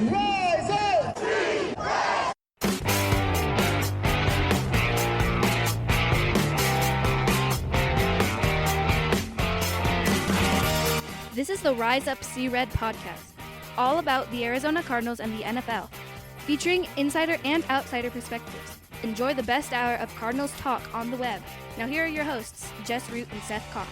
Rise up! This is the Rise Up See Red podcast, all about the Arizona Cardinals and the NFL, featuring insider and outsider perspectives. Enjoy the best hour of Cardinals talk on the web. Now here are your hosts, Jess Root and Seth Cox.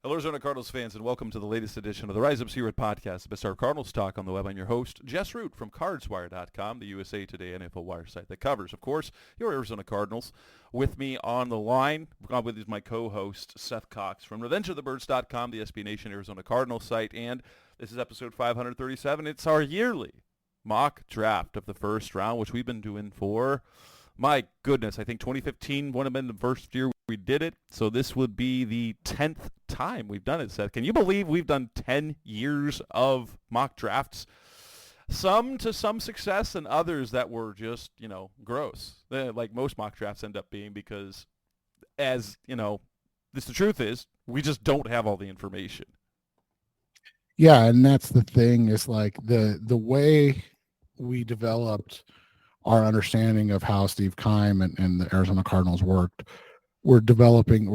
Hello, Arizona Cardinals fans, and welcome to the latest edition of the Rise Up See Red podcast, the best hour of Cardinals talk on the web. I'm your host, Jess Root from CardsWire.com, the USA Today NFL wire site that covers, of course, your Arizona Cardinals. With me on the line, with is my co-host, Seth Cox from RevengeOfTheBirds.com, the SB Nation Arizona Cardinals site, and this is episode 537. It's our yearly mock draft of the first round, which we've been doing for, my goodness, I think 2015 would have been the first year we did it, so this would be the 10th time we've done it, Seth. Can you believe we've done 10 years of mock drafts? Some to some success and others that were just, gross. Like most mock drafts end up being because, as, the truth is, we just don't have all the information. Yeah, and that's the thing is like the way we developed our understanding of how Steve Keim and the Arizona Cardinals worked. We're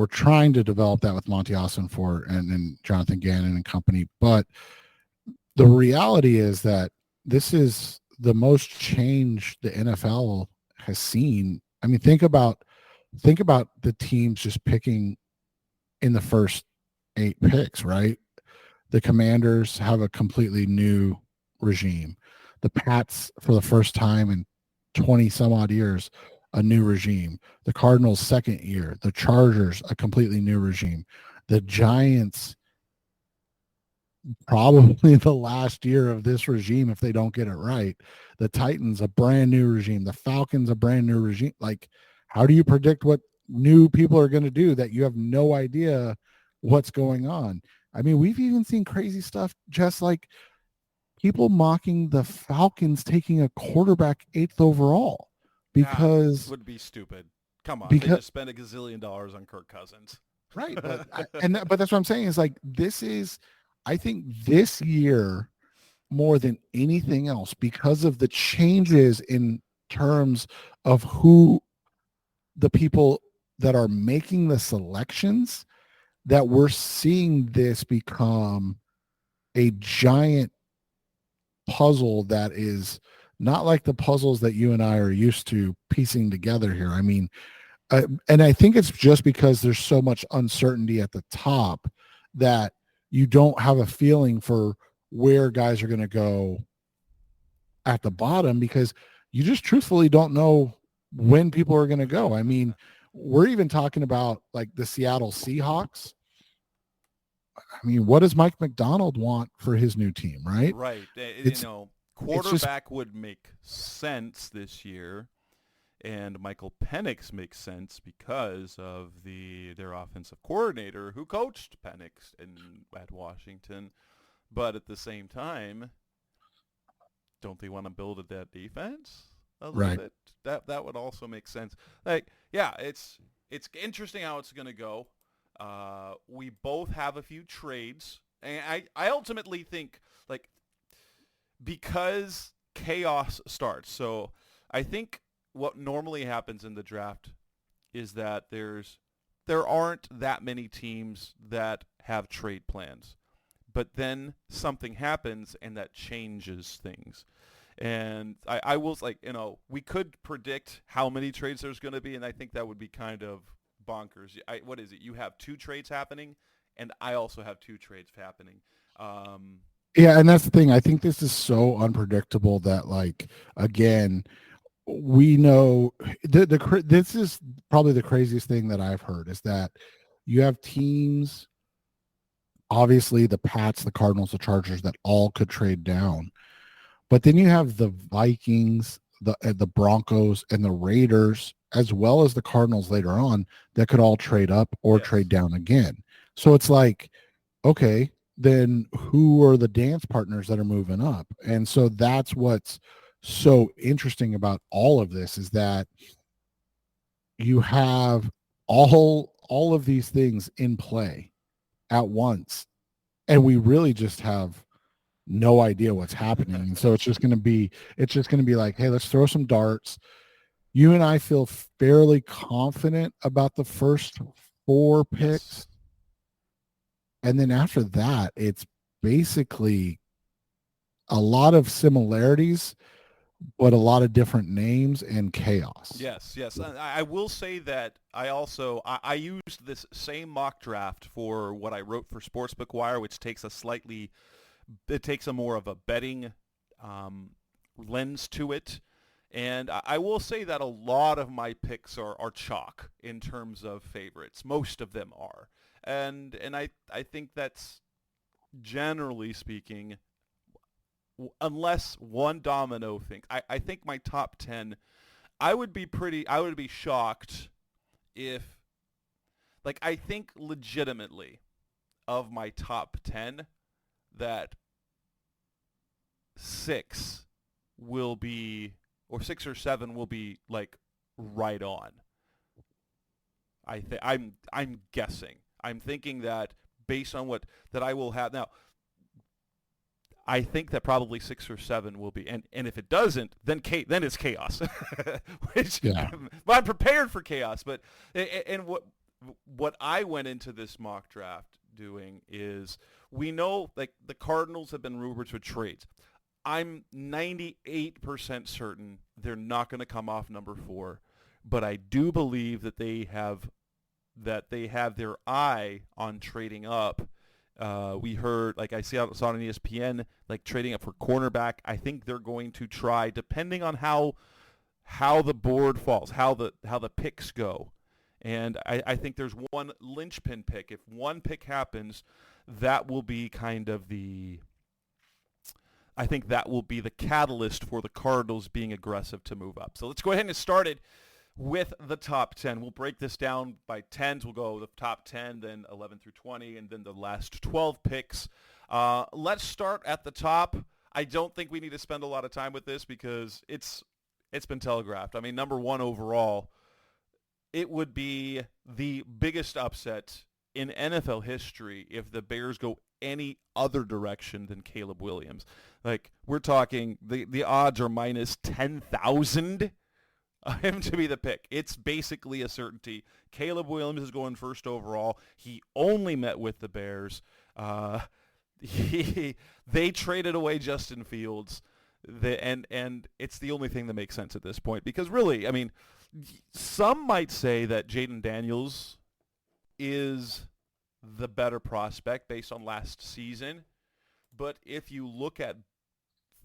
trying to develop that with Monty Ossenfort and Jonathan Gannon and company. But the reality is that this is the most change the NFL has seen. I mean, think about the teams just picking in the first 8 picks, right? The Commanders have a completely new regime. The Pats, for the first time in 20 some odd years, a new regime. The Cardinals' second year. The Chargers, a completely new regime. The Giants, probably the last year of this regime if they don't get it right. The Titans, a brand new regime. The Falcons, a brand new regime. Like, how do you predict what new people are going to do that you have no idea what's going on? I mean, we've even seen crazy stuff, just like people mocking the Falcons taking a quarterback 8th overall. Because that would be stupid. Come on, because, they just spent $1 gazillion on Kirk Cousins. Right. But but that's what I'm saying is like, I think this year more than anything else, because of the changes in terms of who the people that are making the selections, that we're seeing this become a giant puzzle that is not like the puzzles that you and I are used to piecing together here. I mean, and I think it's just because there's so much uncertainty at the top that you don't have a feeling for where guys are going to go at the bottom, because you just truthfully don't know when people are going to go. I mean, we're even talking about like the Seattle Seahawks. I mean, what does Mike McDonald want for his new team, right? Right. Quarterback would make sense this year, and Michael Penix makes sense because of their offensive coordinator who coached Penix at Washington. But at the same time, don't they want to build that defense a little bit? That would also make sense. Like, yeah, it's interesting how it's going to go. We both have a few trades, and I ultimately think, like, because chaos starts. So I think what normally happens in the draft is that there aren't that many teams that have trade plans. But then something happens and that changes things. And I will, like, we could predict how many trades there's going to be, and I think that would be kind of bonkers. What is it? You have 2 trades happening, and I also have 2 trades happening. Yeah, and that's the thing. I think this is so unpredictable that, like, again, we know this is probably the craziest thing that I've heard is that you have teams, obviously the Pats, the Cardinals, the Chargers, that all could trade down. But then you have the Vikings, the Broncos, and the Raiders, as well as the Cardinals later on, that could all trade up or trade down again. So it's like, okay, then who are the dance partners that are moving up? And so that's what's so interesting about all of this, is that you have all all of these things in play at once, and we really just have no idea what's happening. And so it's just going to be like, hey, let's throw some darts. You and I feel fairly confident about the first 4 picks. Yes. And then after that, it's basically a lot of similarities, but a lot of different names and chaos. Yes. I will say that I used this same mock draft for what I wrote for Sportsbook Wire, which takes a more of a betting lens to it. And I will say that a lot of my picks are chalk in terms of favorites. Most of them are. And I think that's, generally speaking, unless one domino thing, I think my top 10, I would be shocked if, like, I think legitimately of my top 10 that 6 will be, or 6 or 7 will be, like, right on. I'm guessing. I'm thinking that based on that I will have now. I think that probably 6 or 7 will be, and if it doesn't, then it's chaos. Which, yeah. I'm prepared for chaos. But and what I went into this mock draft doing is, we know, like, the Cardinals have been rumored for trades. I'm 98% certain they're not going to come off number 4, but I do believe that they have their eye on trading up. We heard, like, I saw on ESPN, like, trading up for cornerback. I think they're going to try, depending on how the board falls, how the picks go. And I think there's one linchpin pick. If one pick happens, that will be kind of I think that will be the catalyst for the Cardinals being aggressive to move up. So let's go ahead and get started with the top 10. We'll break this down by 10s. We'll go the top 10, then 11 through 20, and then the last 12 picks. Let's start at the top. I don't think we need to spend a lot of time with this because it's been telegraphed. I mean, number 1 overall, it would be the biggest upset in NFL history if the Bears go any other direction than Caleb Williams. Like, we're talking, the odds are minus 10,000 him to be the pick. It's basically a certainty. Caleb Williams is going first overall. He only met with the Bears. They traded away Justin Fields, and it's the only thing that makes sense at this point. Because really, I mean, some might say that Jaden Daniels is the better prospect based on last season. But if you look at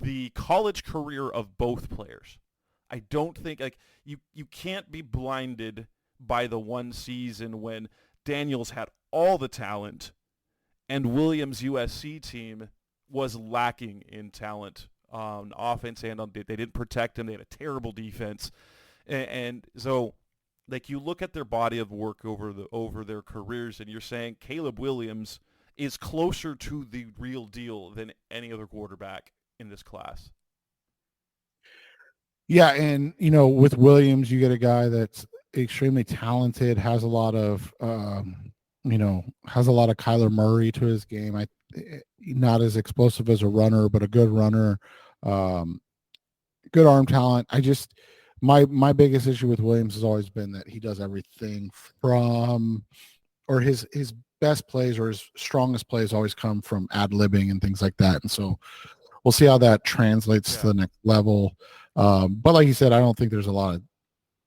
the college career of both players, I don't think, like, you can't be blinded by the one season when Daniels had all the talent and Williams' USC team was lacking in talent on offense and on, they didn't protect him. They had a terrible defense. And so, like, you look at their body of work over their careers, and you're saying Caleb Williams is closer to the real deal than any other quarterback in this class. Yeah, and with Williams, you get a guy that's extremely talented, has a lot of Kyler Murray to his game. Not as explosive as a runner, but a good runner, good arm talent. My biggest issue with Williams has always been that he does everything from, or his best plays or his strongest plays always come from ad-libbing and things like that. And so we'll see how that translates to the next level. But like you said, I don't think there's a lot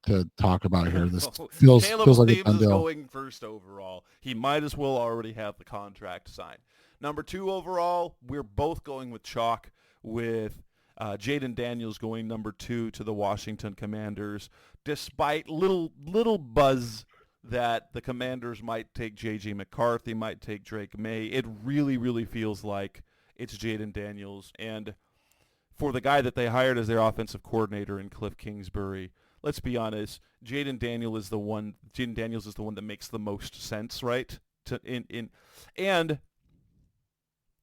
to talk about here. This feels like a done deal. Caleb Williams is going first overall. He might as well already have the contract signed. Number 2 overall, we're both going with chalk, with Jaden Daniels going number 2 to the Washington Commanders, despite little buzz that the Commanders might take J.J. McCarthy, might take Drake May. It really, really feels like it's Jaden Daniels. And for the guy that they hired as their offensive coordinator in Cliff Kingsbury, let's be honest, Jaden Daniels is the one that makes the most sense, right? And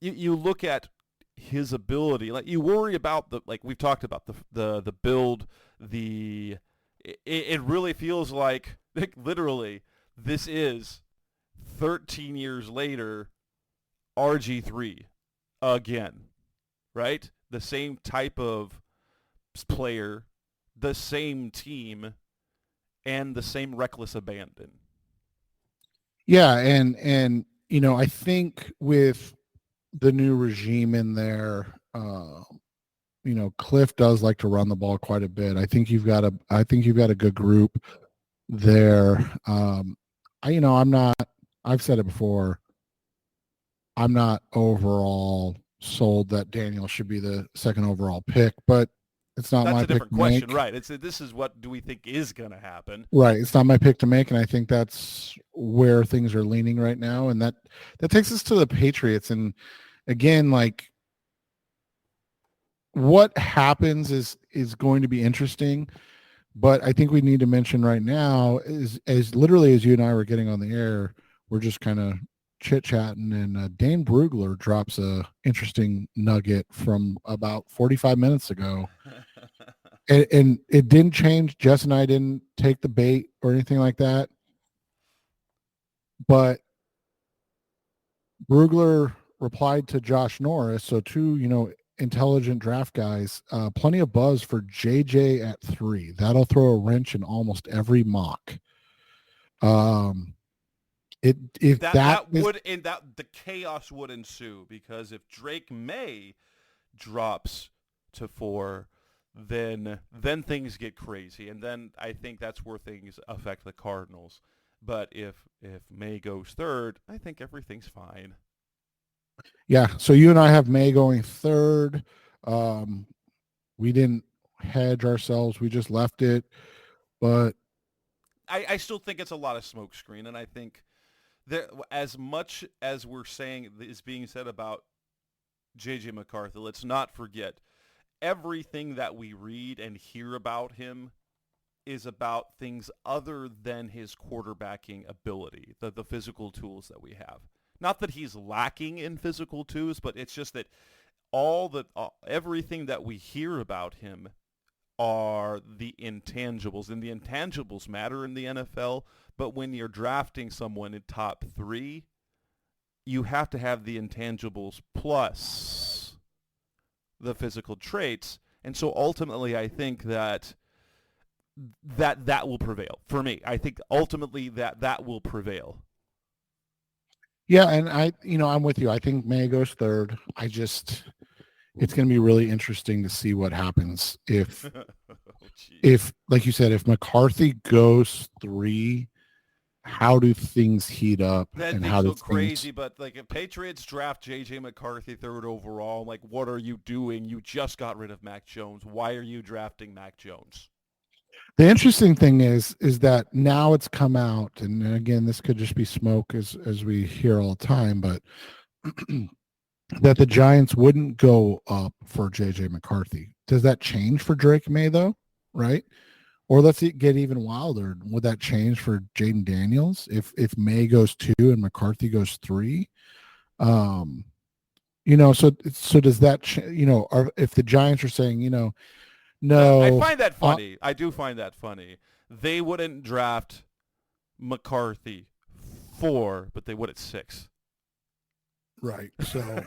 you look at his ability, like, you worry about we've talked about the build, it really feels like literally this is 13 years later, RG3 again, right? The same type of player, the same team, and the same reckless abandon. Yeah, and I think with the new regime in there, Cliff does like to run the ball quite a bit. I think you've got a good group there. I'm not. I've said it before. I'm not overall sold that Daniel should be the second overall pick, but it's not my That's a pick different to question, make. right? This is what do we think is going to happen? Right. It's not my pick to make, and I think that's where things are leaning right now. And that takes us to the Patriots. And again, like what happens is going to be interesting. But I think we need to mention right now is as literally as you and I were getting on the air, we're just kind of chit chatting, and Dane Brugler drops a interesting nugget from about 45 minutes ago, and it didn't change. Jess and I didn't take the bait or anything like that, but Brugler replied to Josh Norris, so two intelligent draft guys, plenty of buzz for JJ at 3. That'll throw a wrench in almost every mock. The chaos would ensue, because if Drake May drops to 4, then things get crazy, and then I think that's where things affect the Cardinals. But if May goes 3rd, I think everything's fine. Yeah, so you and I have May going 3rd. We didn't hedge ourselves; we just left it. But I still think it's a lot of smokescreen, and I think there, as much as we're saying is being said about J.J. McCarthy, let's not forget everything that we read and hear about him is about things other than his quarterbacking ability, the physical tools that we have. Not that he's lacking in physical tools, but it's just that everything that we hear about him are the intangibles, and the intangibles matter in the NFL. But when you're drafting someone in top 3, you have to have the intangibles plus the physical traits. And so ultimately, I think that will prevail for me. I think ultimately that will prevail. Yeah, and I'm with you. I think May goes 3rd. It's going to be really interesting to see what happens if like you said, if McCarthy goes 3, how do things heat up? That'd be so crazy, but like if Patriots draft J.J. McCarthy 3rd overall, like what are you doing? You just got rid of Mac Jones. Why are you drafting Mac Jones? The interesting thing is that now it's come out, and again, this could just be smoke as we hear all the time, but that the Giants wouldn't go up for J.J. McCarthy. Does that change for Drake May, though, right? Or let's get even wilder. Would that change for Jaden Daniels if May goes 2 and McCarthy goes 3? So does that, if the Giants are saying, no. I find that funny. I do find that funny. They wouldn't draft McCarthy 4, but they would at 6. Right. So,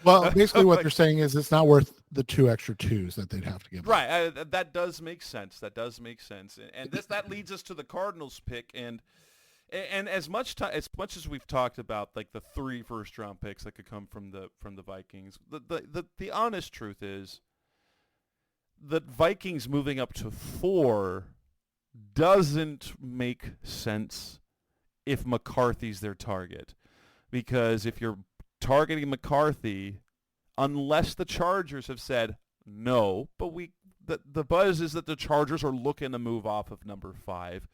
well, basically what they're saying is it's not worth the 2 extra 2s that they'd have to give. Right. That does make sense. And that leads us to the Cardinals pick. And as much as we've talked about like the 3 first-round picks that could come from the Vikings, the honest truth is the Vikings moving up to 4 doesn't make sense if McCarthy's their target. Because if you're targeting McCarthy, unless the Chargers have said no, but the buzz is that the Chargers are looking to move off of number 5,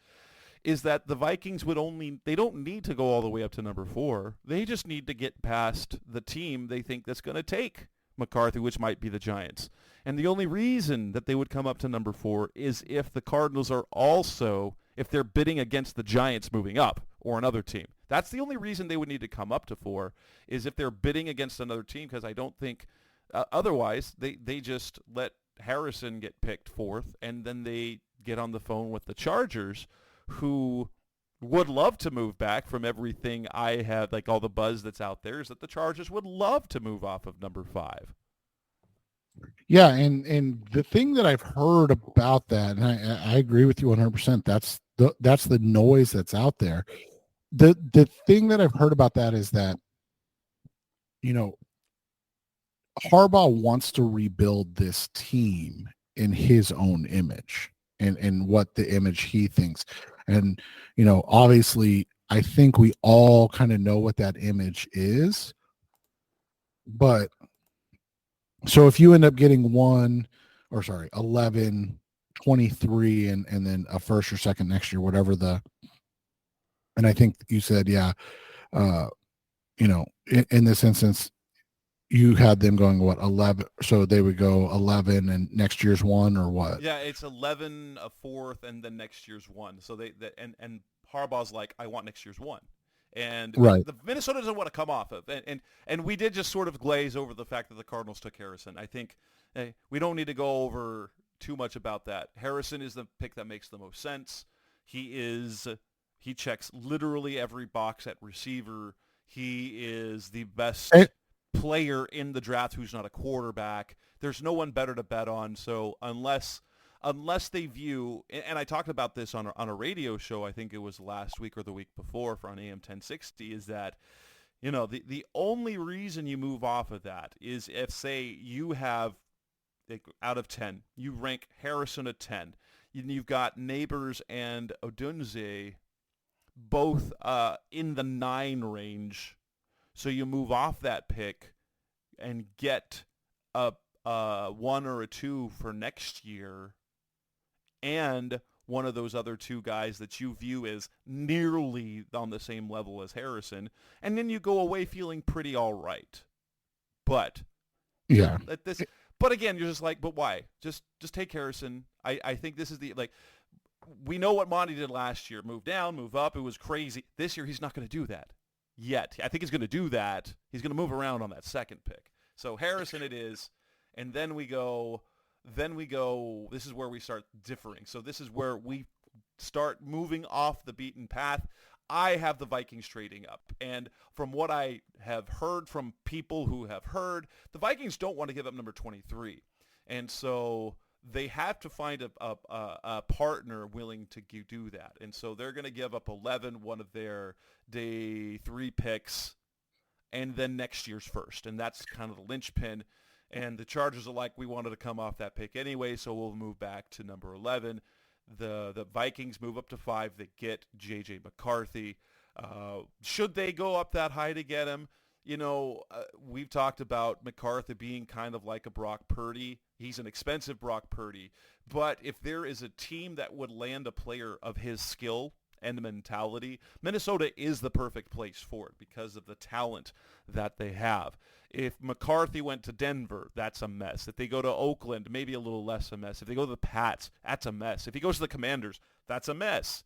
is that the Vikings they don't need to go all the way up to number 4. They just need to get past the team they think that's going to take McCarthy, which might be the Giants. And the only reason that they would come up to number 4 is if the Cardinals are also, if they're bidding against the Giants moving up or another team. That's the only reason they would need to come up to 4, is if they're bidding against another team, because I don't think otherwise they just let Harrison get picked 4th, and then they get on the phone with the Chargers, who would love to move back. From everything I have, like all the buzz that's out there, is that the Chargers would love to move off of number 5. Yeah, and the thing that I've heard about that, and I agree with you 100%. That's the noise that's out there. The thing that I've heard about that is that, you know, Harbaugh wants to rebuild this team in his own image and what the image he thinks. And, you know, obviously I think we all kind of know what that image is. But so if you end up getting 11, 23, and then a first or second next year, whatever and I think you said, yeah, you know, in this instance, you had them going, what, 11? So they would go 11 and next year's 1, or what? Yeah, it's 11, a fourth, and then next year's 1. So and Harbaugh's like, I want next year's 1. And right. the Minnesota doesn't want to come off of. And we did just sort of glaze over the fact that the Cardinals took Harrison. I think we don't need to go over too much about that. Harrison is the pick that makes the most sense. He checks literally every box at receiver. He is the best player in the draft who's not a quarterback. There's no one better to bet on. So unless they view, and I talked about this on a radio show, I think it was last week or the week before on AM 1060, is that, you know, the only reason you move off of that is if, say, you have, out of 10, you rank Harrison at 10. You've got Neighbors and Odunze both in the 9 range. So you move off that pick and get a 1 or a 2 for next year, and one of those other 2 guys that you view as nearly on the same level as Harrison, and then you go away feeling pretty all right. But yeah, but again, you're just like, but why? Just take Harrison. I think this is we know what Monty did last year. Move down, move up. It was crazy. This year, he's not going to do that yet. I think he's going to do that. He's going to move around on that second pick. So Harrison it is, and then we go, this is where we start differing. So this is where we start moving off the beaten path. I have the Vikings trading up, and from what I have heard from people who have heard, the Vikings don't want to give up number 23, and so they have to find a partner willing to do that. And so they're going to give up 11, one of their day 3 picks, and then next year's first. And that's kind of the linchpin. And the Chargers are like, we wanted to come off that pick anyway, so we'll move back to number 11. The Vikings move up to 5. They get J.J. McCarthy. Should they go up that high to get him? You know, we've talked about McCarthy being kind of like a Brock Purdy. He's an expensive Brock Purdy. But if there is a team that would land a player of his skill and mentality, Minnesota is the perfect place for it because of the talent that they have. If McCarthy went to Denver, that's a mess. If they go to Oakland, maybe a little less a mess. If they go to the Pats, that's a mess. If he goes to the Commanders, that's a mess.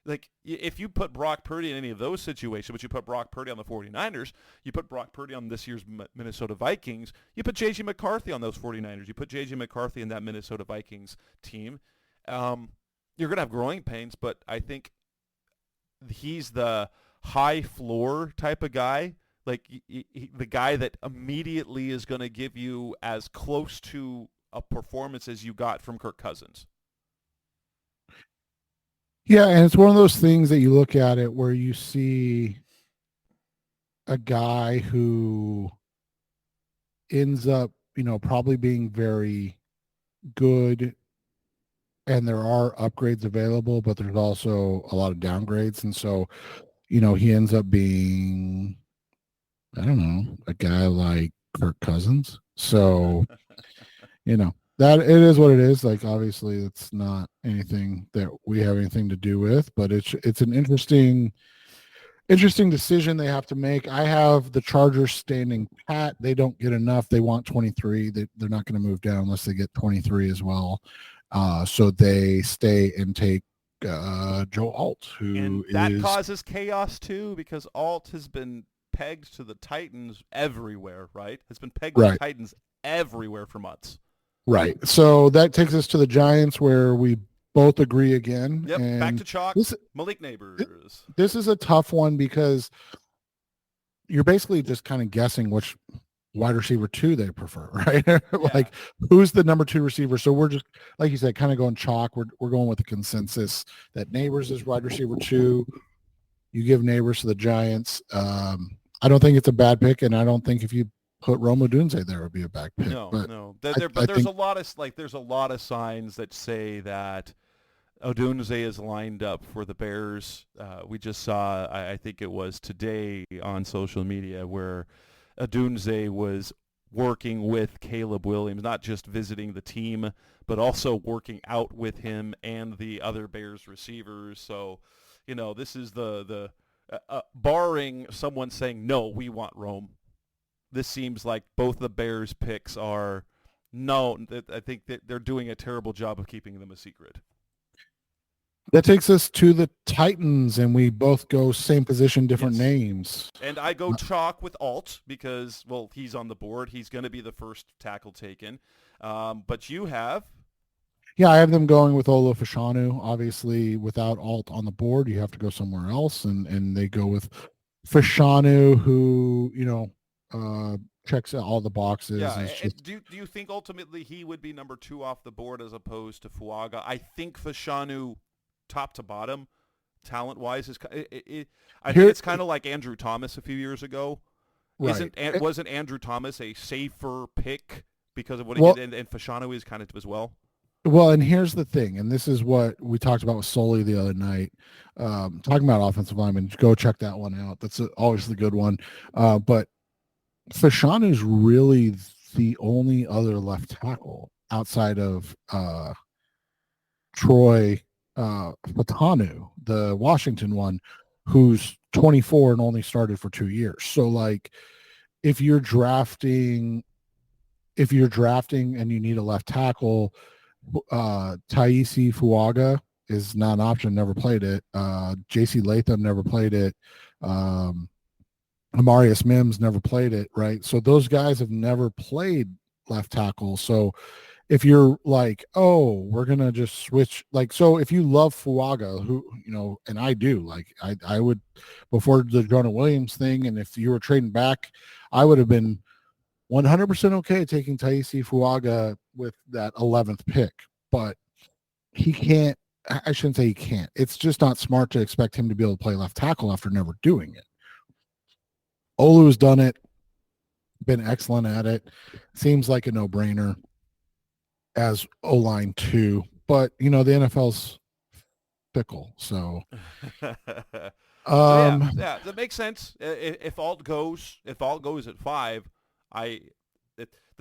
Like, if you put Brock Purdy in any of those situations, but you put Brock Purdy on the 49ers, you put Brock Purdy on this year's Minnesota Vikings, you put J.J. McCarthy on those 49ers, you put J.J. McCarthy in that Minnesota Vikings team, you're going to have growing pains, but I think he's the high floor type of guy, like the guy that immediately is going to give you as close to a performance as you got from Kirk Cousins. Yeah, and it's one of those things that you look at it where you see a guy who ends up, you know, probably being very good, and there are upgrades available, but there's also a lot of downgrades. And so, you know, he ends up being, I don't know, a guy like Kirk Cousins. So, you know, that it is what it is. Like, obviously it's not anything that we have anything to do with, but it's an interesting decision they have to make. I have the Chargers standing pat. They don't get enough. They want 23. They're not going to move down unless they get 23 as well. So they stay and take Joe Alt, and that causes chaos too, because Alt has been pegged to the Titans everywhere, right? Has been pegged to the Titans everywhere for months. Right. So that takes us to the Giants, where we both agree again. Yep, And back to chalk. Malik Neighbors. This is a tough one because you're basically just kind of guessing which wide receiver 2 they prefer, right? Like who's the number 2 receiver. So we're just, like you said, kind of going chalk. We're going with the consensus that Neighbors is wide receiver 2. You give Neighbors to the Giants. I don't think it's a bad pick, and I don't think if you put Rome Odunze there would be a bad pick. No. There's a lot of signs that say that Odunze is lined up for the Bears. We just saw, I think it was today on social media, where Odunze was working with Caleb Williams, not just visiting the team, but also working out with him and the other Bears receivers. So, this is the barring someone saying, no, we want Rome. This seems like both the Bears picks are, no, I think that they're doing a terrible job of keeping them a secret. That takes us to the Titans, and we both go same position, different names. And I go chalk with Alt because, well, he's on the board. He's going to be the first tackle taken. But you have? Yeah, I have them going with Olu Fashanu. Obviously, without Alt on the board, you have to go somewhere else, and they go with Fashanu, who, checks all the boxes. Yeah, do you think ultimately he would be number 2 off the board as opposed to Fuaga? I think Fashanu, top to bottom, talent-wise, I think it's kind of like Andrew Thomas a few years ago. Right. Wasn't Andrew Thomas a safer pick because of what he did, and Fashanu is kind of as well? Well, and here's the thing, and this is what we talked about with Sully the other night, talking about offensive linemen. Go check that one out. That's always the good one. But Fashanu is really the only other left tackle outside of Troy Fatanu, the Washington one, who's 24 and only started for 2 years. So, like, if you're drafting and you need a left tackle, Taisi Fuaga is not an option. Never played it. J.C. Latham never played it. Amarius Mims never played it, right? So those guys have never played left tackle. So if you're like, oh, we're going to just switch, like, so if you love Fuaga, who, and I do, like, I would, before the Jonah Williams thing, and if you were trading back, I would have been 100% okay taking Taisi Fuaga with that 11th pick. But he can't, I shouldn't say he can't. It's just not smart to expect him to be able to play left tackle after never doing it. Olu's done it, been excellent at it. Seems like a no-brainer as O-line 2. But, the NFL's fickle. So, that makes sense. If Alt goes at 5, the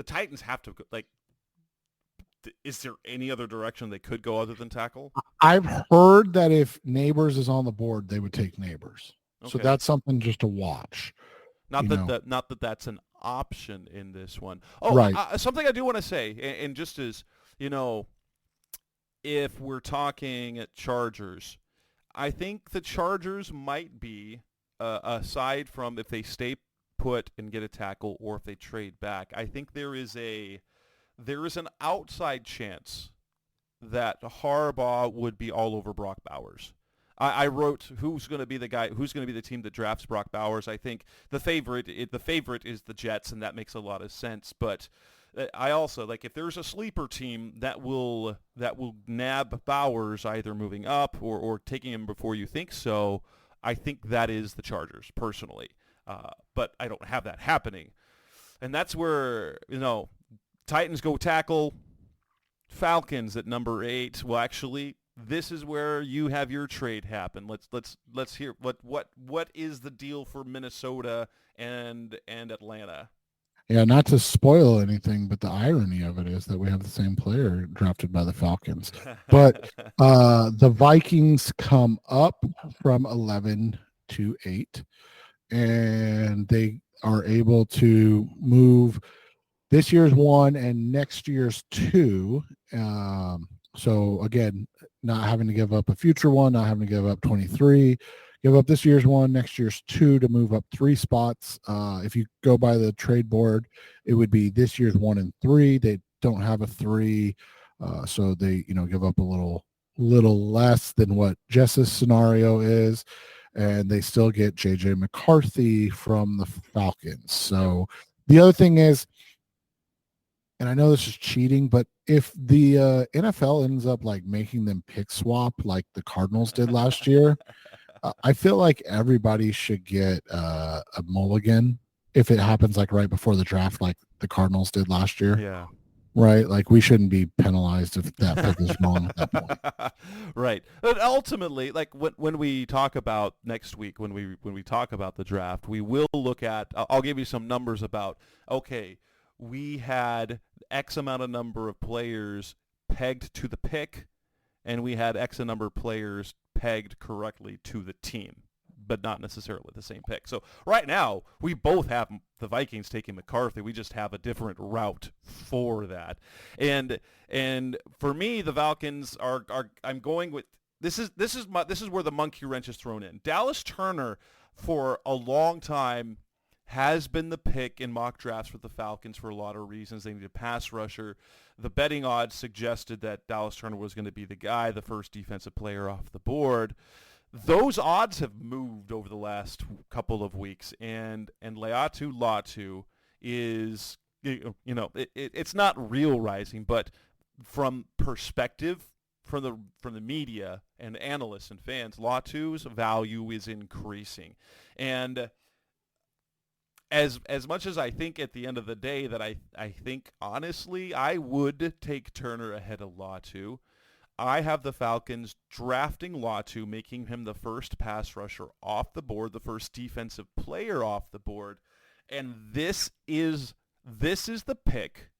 Titans have to, like, is there any other direction they could go other than tackle? I've heard that if Neighbors is on the board, they would take Neighbors. Okay. So that's something just to watch. Not that that's an option in this one. Oh, right. Something I do want to say, and just as, if we're talking Chargers, I think the Chargers might be, aside from if they stay put and get a tackle or if they trade back, I think there is an outside chance that Harbaugh would be all over Brock Bowers. I wrote who's going to be the team that drafts Brock Bowers. I think the favorite is the Jets, and that makes a lot of sense. But I also, like, if there's a sleeper team that will nab Bowers either moving up or taking him before you think so, I think that is the Chargers personally. But I don't have that happening, and that's where Titans go tackle. Falcons at number 8. Well, actually, this is where you have your trade happen. Let's hear what is the deal for Minnesota and Atlanta. Yeah, not to spoil anything, but the irony of it is that we have the same player drafted by the Falcons. But the Vikings come up from 11 to 8, and they are able to move this year's 1 and next year's 2. So again, not having to give up a future 1, not having to give up 23, give up this year's 1, next year's 2 to move up 3 spots. If you go by the trade board, it would be this year's 1 and 3. They don't have a 3, so they give up a little little less than what Jess's scenario is, and they still get JJ McCarthy from the Falcons. So the other thing is, and I know this is cheating, but if the NFL ends up like making them pick swap like the Cardinals did last year, I feel like everybody should get a mulligan if it happens like right before the draft, like the Cardinals did last year. Yeah. Right, like we shouldn't be penalized if that pick is wrong at that point. Right, but ultimately, like when we talk about next week, when we talk about the draft, we will look at. I'll give you some numbers about. Okay, we had X amount of number of players pegged to the pick, and we had X number of players pegged correctly to the team, but not necessarily the same pick. So right now, we both have the Vikings taking McCarthy. We just have a different route for that. And for me, the Falcons are I'm going with this is where the monkey wrench is thrown in. Dallas Turner for a long time has been the pick in mock drafts for the Falcons for a lot of reasons. They need a pass rusher. The betting odds suggested that Dallas Turner was going to be the guy, the first defensive player off the board. Those odds have moved over the last couple of weeks, and Laiatu Latu is, it's not real rising, but from perspective from the media and analysts and fans, Latu's value is increasing, and as much as I think at the end of the day that I think honestly I would take Turner ahead of Latu. I have the Falcons drafting Latu, making him the first pass rusher off the board, the first defensive player off the board, and this is the pick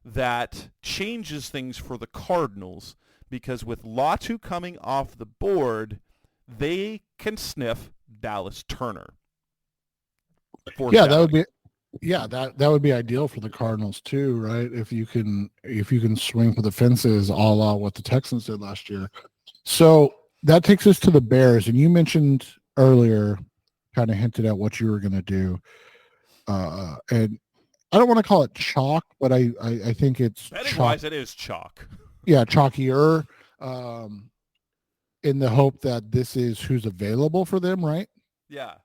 that changes things for the Cardinals, because with Latu coming off the board, they can sniff Dallas Turner. That would be that would be ideal for the Cardinals too, right? If you can swing for the fences, a la what the Texans did last year. So that takes us to the Bears, and you mentioned earlier, kind of hinted at what you were going to do, and I don't want to call it chalk, but I think it's betting-wise it is chalk. Yeah, chalkier, in the hope that this is who's available for them, right? Yeah.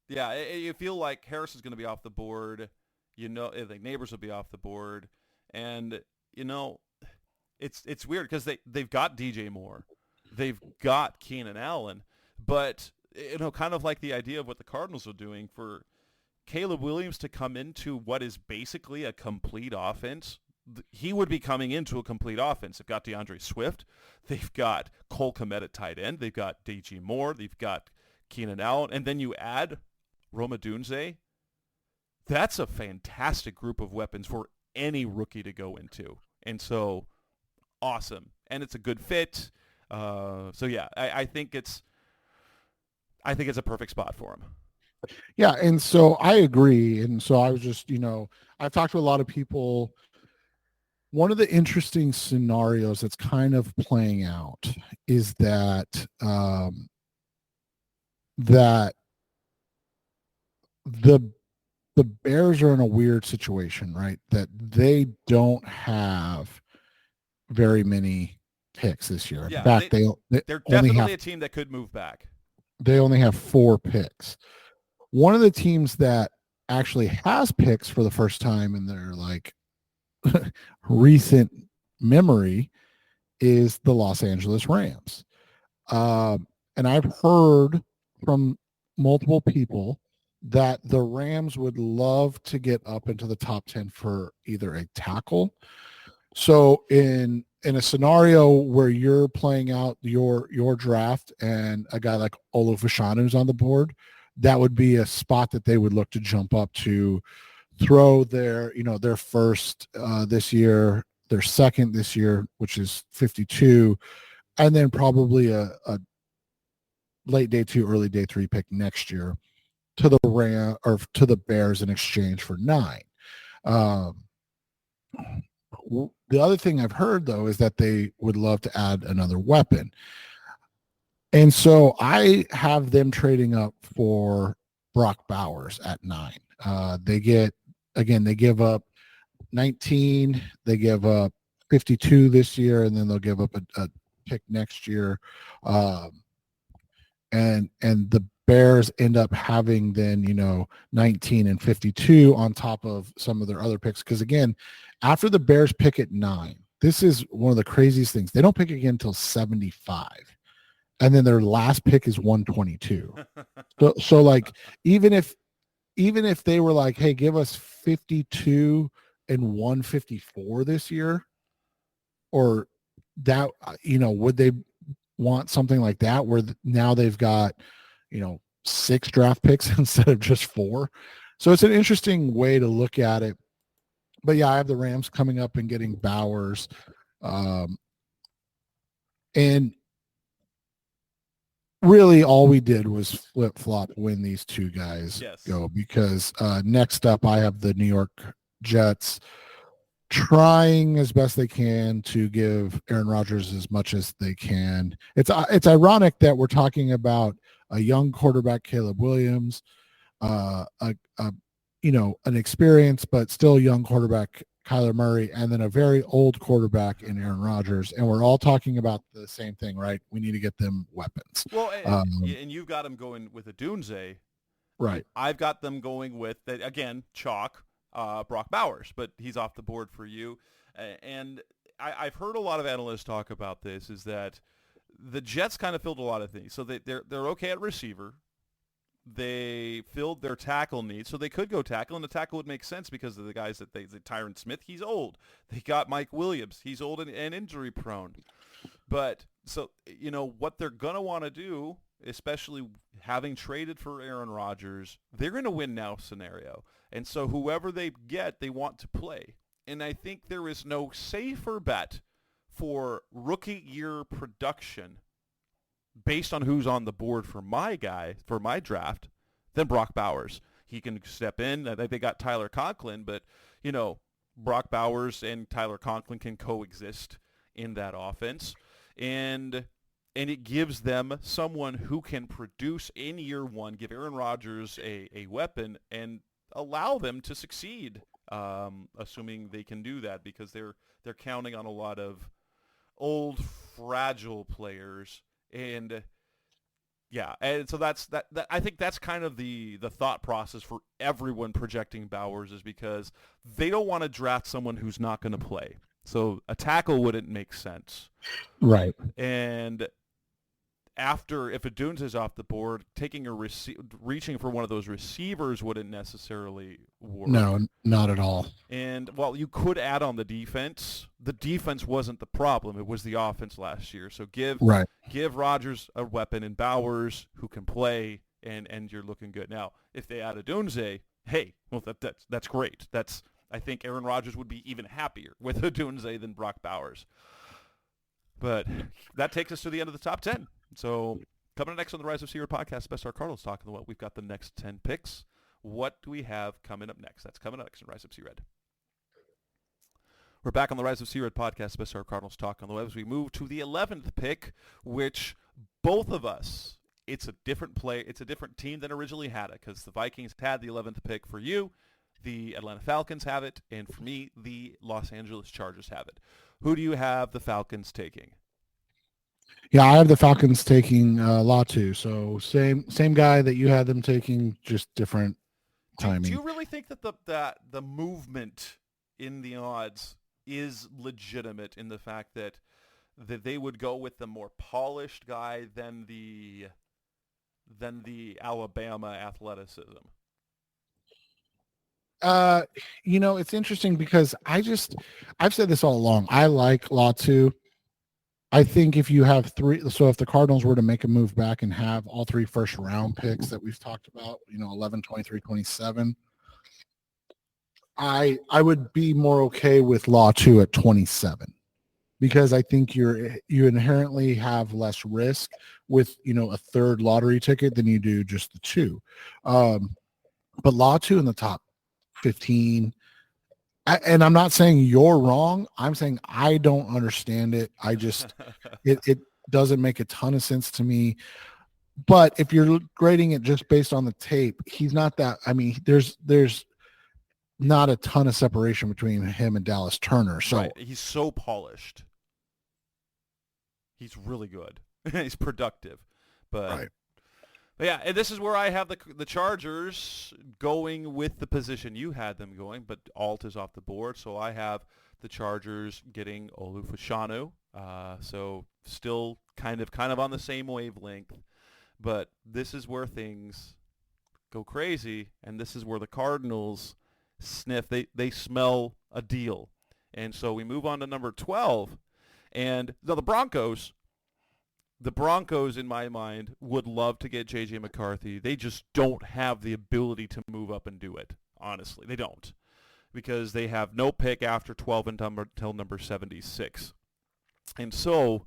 Yeah, you feel like Harris is going to be off the board. The Neighbors will be off the board, and it's weird because they've got DJ Moore, they've got Keenan Allen, but kind of like the idea of what the Cardinals are doing for Caleb Williams to come into what is basically a complete offense. He would be coming into a complete offense. They've got DeAndre Swift, they've got Cole Kmet at tight end, they've got DJ Moore, they've got Keenan Allen, and then you add Roma Dunze. That's a fantastic group of weapons for any rookie to go into, and so awesome, and it's a good fit. I think it's a perfect spot for him. Yeah, and so I agree, and so I was just I've talked to a lot of people. One of the interesting scenarios that's kind of playing out is that that the Bears are in a weird situation, right? That they don't have very many picks this year. Yeah, in fact, they're definitely a team that could move back. They only have 4 picks. One of the teams that actually has picks for the first time in their recent memory is the Los Angeles Rams. And I've heard from multiple people that the Rams would love to get up into the top 10 for either a tackle. So in a scenario where you're playing out your draft and a guy like Olu Fashanu's on the board, that would be a spot that they would look to jump up to throw their first this year, their second this year, which is 52, and then probably a late day 2, early day 3 pick next year to the Bears in exchange for 9. The other thing I've heard though is that they would love to add another weapon. And so I have them trading up for Brock Bowers at 9. They give up 19. They give up 52 this year, and then they'll give up a pick next year. And the Bears end up having then, 19 and 52 on top of some of their other picks. Because again, after the Bears pick at 9, this is one of the craziest things. They don't pick again until 75. And then their last pick is 122. So like, even if they were like, hey, give us 52 and 154 this year, or that, would they want something like that where now they've got, 6 draft picks instead of just 4? So it's an interesting way to look at it. But yeah, I have the Rams coming up and getting Bowers. And really all we did was flip-flop when these two guys go, because next up I have the New York Jets trying as best they can to give Aaron Rodgers as much as they can. It's ironic that we're talking about a young quarterback, Caleb Williams, an experienced but still young quarterback, Kyler Murray, and then a very old quarterback in Aaron Rodgers, and we're all talking about the same thing, right? We need to get them weapons. Well, and you've got them going with a Dunze, right? I've got them going with again chalk. Brock Bowers, but he's off the board for you. And I've heard a lot of analysts talk about this, is that the Jets kind of filled a lot of things. So they're okay at receiver. They filled their tackle needs, so they could go tackle, and the tackle would make sense because of the guys that Tyron Smith, he's old. They got Mike Williams, he's old and injury prone. But so, what they're going to want to do, especially having traded for Aaron Rodgers, they're going to win now scenario. And so whoever they get, they want to play. And I think there is no safer bet for rookie year production based on who's on the board for my draft than Brock Bowers. He can step in. I think they got Tyler Conklin, but, Brock Bowers and Tyler Conklin can coexist in that offense. And it gives them someone who can produce in year one, give Aaron Rodgers a weapon, and allow them to succeed, assuming they can do that, because they're counting on a lot of old, fragile players. And yeah, and so that's that. I think that's kind of the thought process for everyone projecting Bowers, is because they don't want to draft someone who's not going to play. So a tackle wouldn't make sense, right? And if a Dunes is off the board, taking reaching for one of those receivers wouldn't necessarily work. No, not at all. And while you could add on the defense wasn't the problem. It was the offense last year. So give Rodgers a weapon in Bowers who can play, and you're looking good. Now, if they add a Dunze, hey, well, that's great. I think Aaron Rodgers would be even happier with a Dunze than Brock Bowers. But that takes us to the end of the top 10. So coming up next on the Rise of Seaward podcast, Best Star Cardinals talking about, we've got the next 10 picks. What do we have coming up next? That's coming up next on Rise of Seaward. We're back on the Rise of Seaward podcast, Best Star Cardinals talk on the web, as we move to the 11th pick, which both of us, it's a different team than originally had it, because the Vikings had the 11th pick. For you, the Atlanta Falcons have it, and for me, the Los Angeles Chargers have it. Who do you have the Falcons taking? Yeah, I have the Falcons taking Latu. So same guy that you had them taking, just different timing. Do you really think that the movement in the odds is legitimate, in the fact that they would go with the more polished guy than the Alabama athleticism? It's interesting because I've said this all along. I like Latu. I think if you have if the Cardinals were to make a move back and have all 3 first round picks that we've talked about, 11, 23, 27, I would be more okay with Latu at 27, because I think you inherently have less risk with, a third lottery ticket than you do just the 2. But Latu in the top 15, and I'm not saying you're wrong. I'm saying I don't understand it. I just, it doesn't make a ton of sense to me. But if you're grading it just based on the tape, he's not that. I mean, there's not a ton of separation between him and Dallas Turner. So right. He's so polished. He's really good. He's productive. But right. Yeah, and this is where I have the Chargers going with the position you had them going, but Alt is off the board, so I have the Chargers getting Olufashanu. So still kind of on the same wavelength, but this is where things go crazy, and this is where the Cardinals sniff. They smell a deal, and so we move on to number 12, and now the Broncos. The Broncos, in my mind, would love to get J.J. McCarthy. They just don't have the ability to move up and do it, honestly. They don't, because they have no pick after 12 until number 76. And so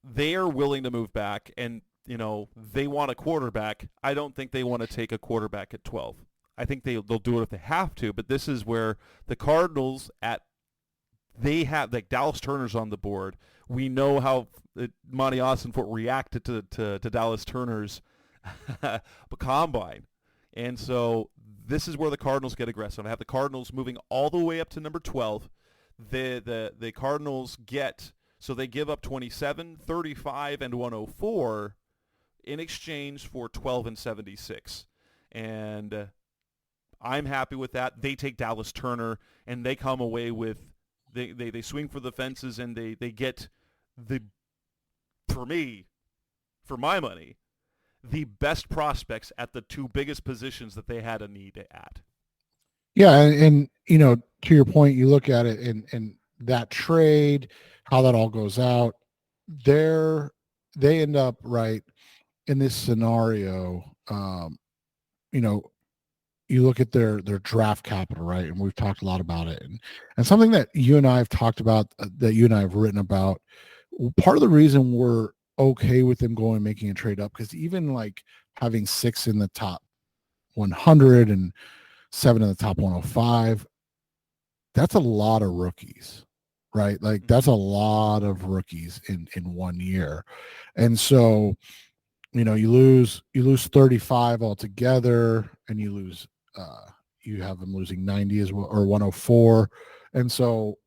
they are willing to move back, and, they want a quarterback. I don't think they want to take a quarterback at 12. I think they'll do it if they have to, but this is where the Cardinals they have, like, Dallas Turner's on the board. We know how Monty Austinfort reacted to Dallas Turner's combine. And so this is where the Cardinals get aggressive. I have the Cardinals moving all the way up to number 12. The Cardinals they give up 27, 35, and 104 in exchange for 12 and 76. And I'm happy with that. They take Dallas Turner, and they come away with they swing for the fences, and they get for my money, the best prospects at the two biggest positions that they had a need at. Yeah, and to your point, you look at it and that trade, how that all goes out, they end up right in this scenario. You look at their draft capital, right? And we've talked a lot about it. And something that you and I have talked about, that you and I have written about, part of the reason we're okay with them going and making a trade up, because even like having 6 in the top 100 and 7 in the top 105, that's a lot of rookies, right? Like that's a lot of rookies in 1 year. And so, you lose 35 altogether, and you have them losing 90 as well, or 104. And so,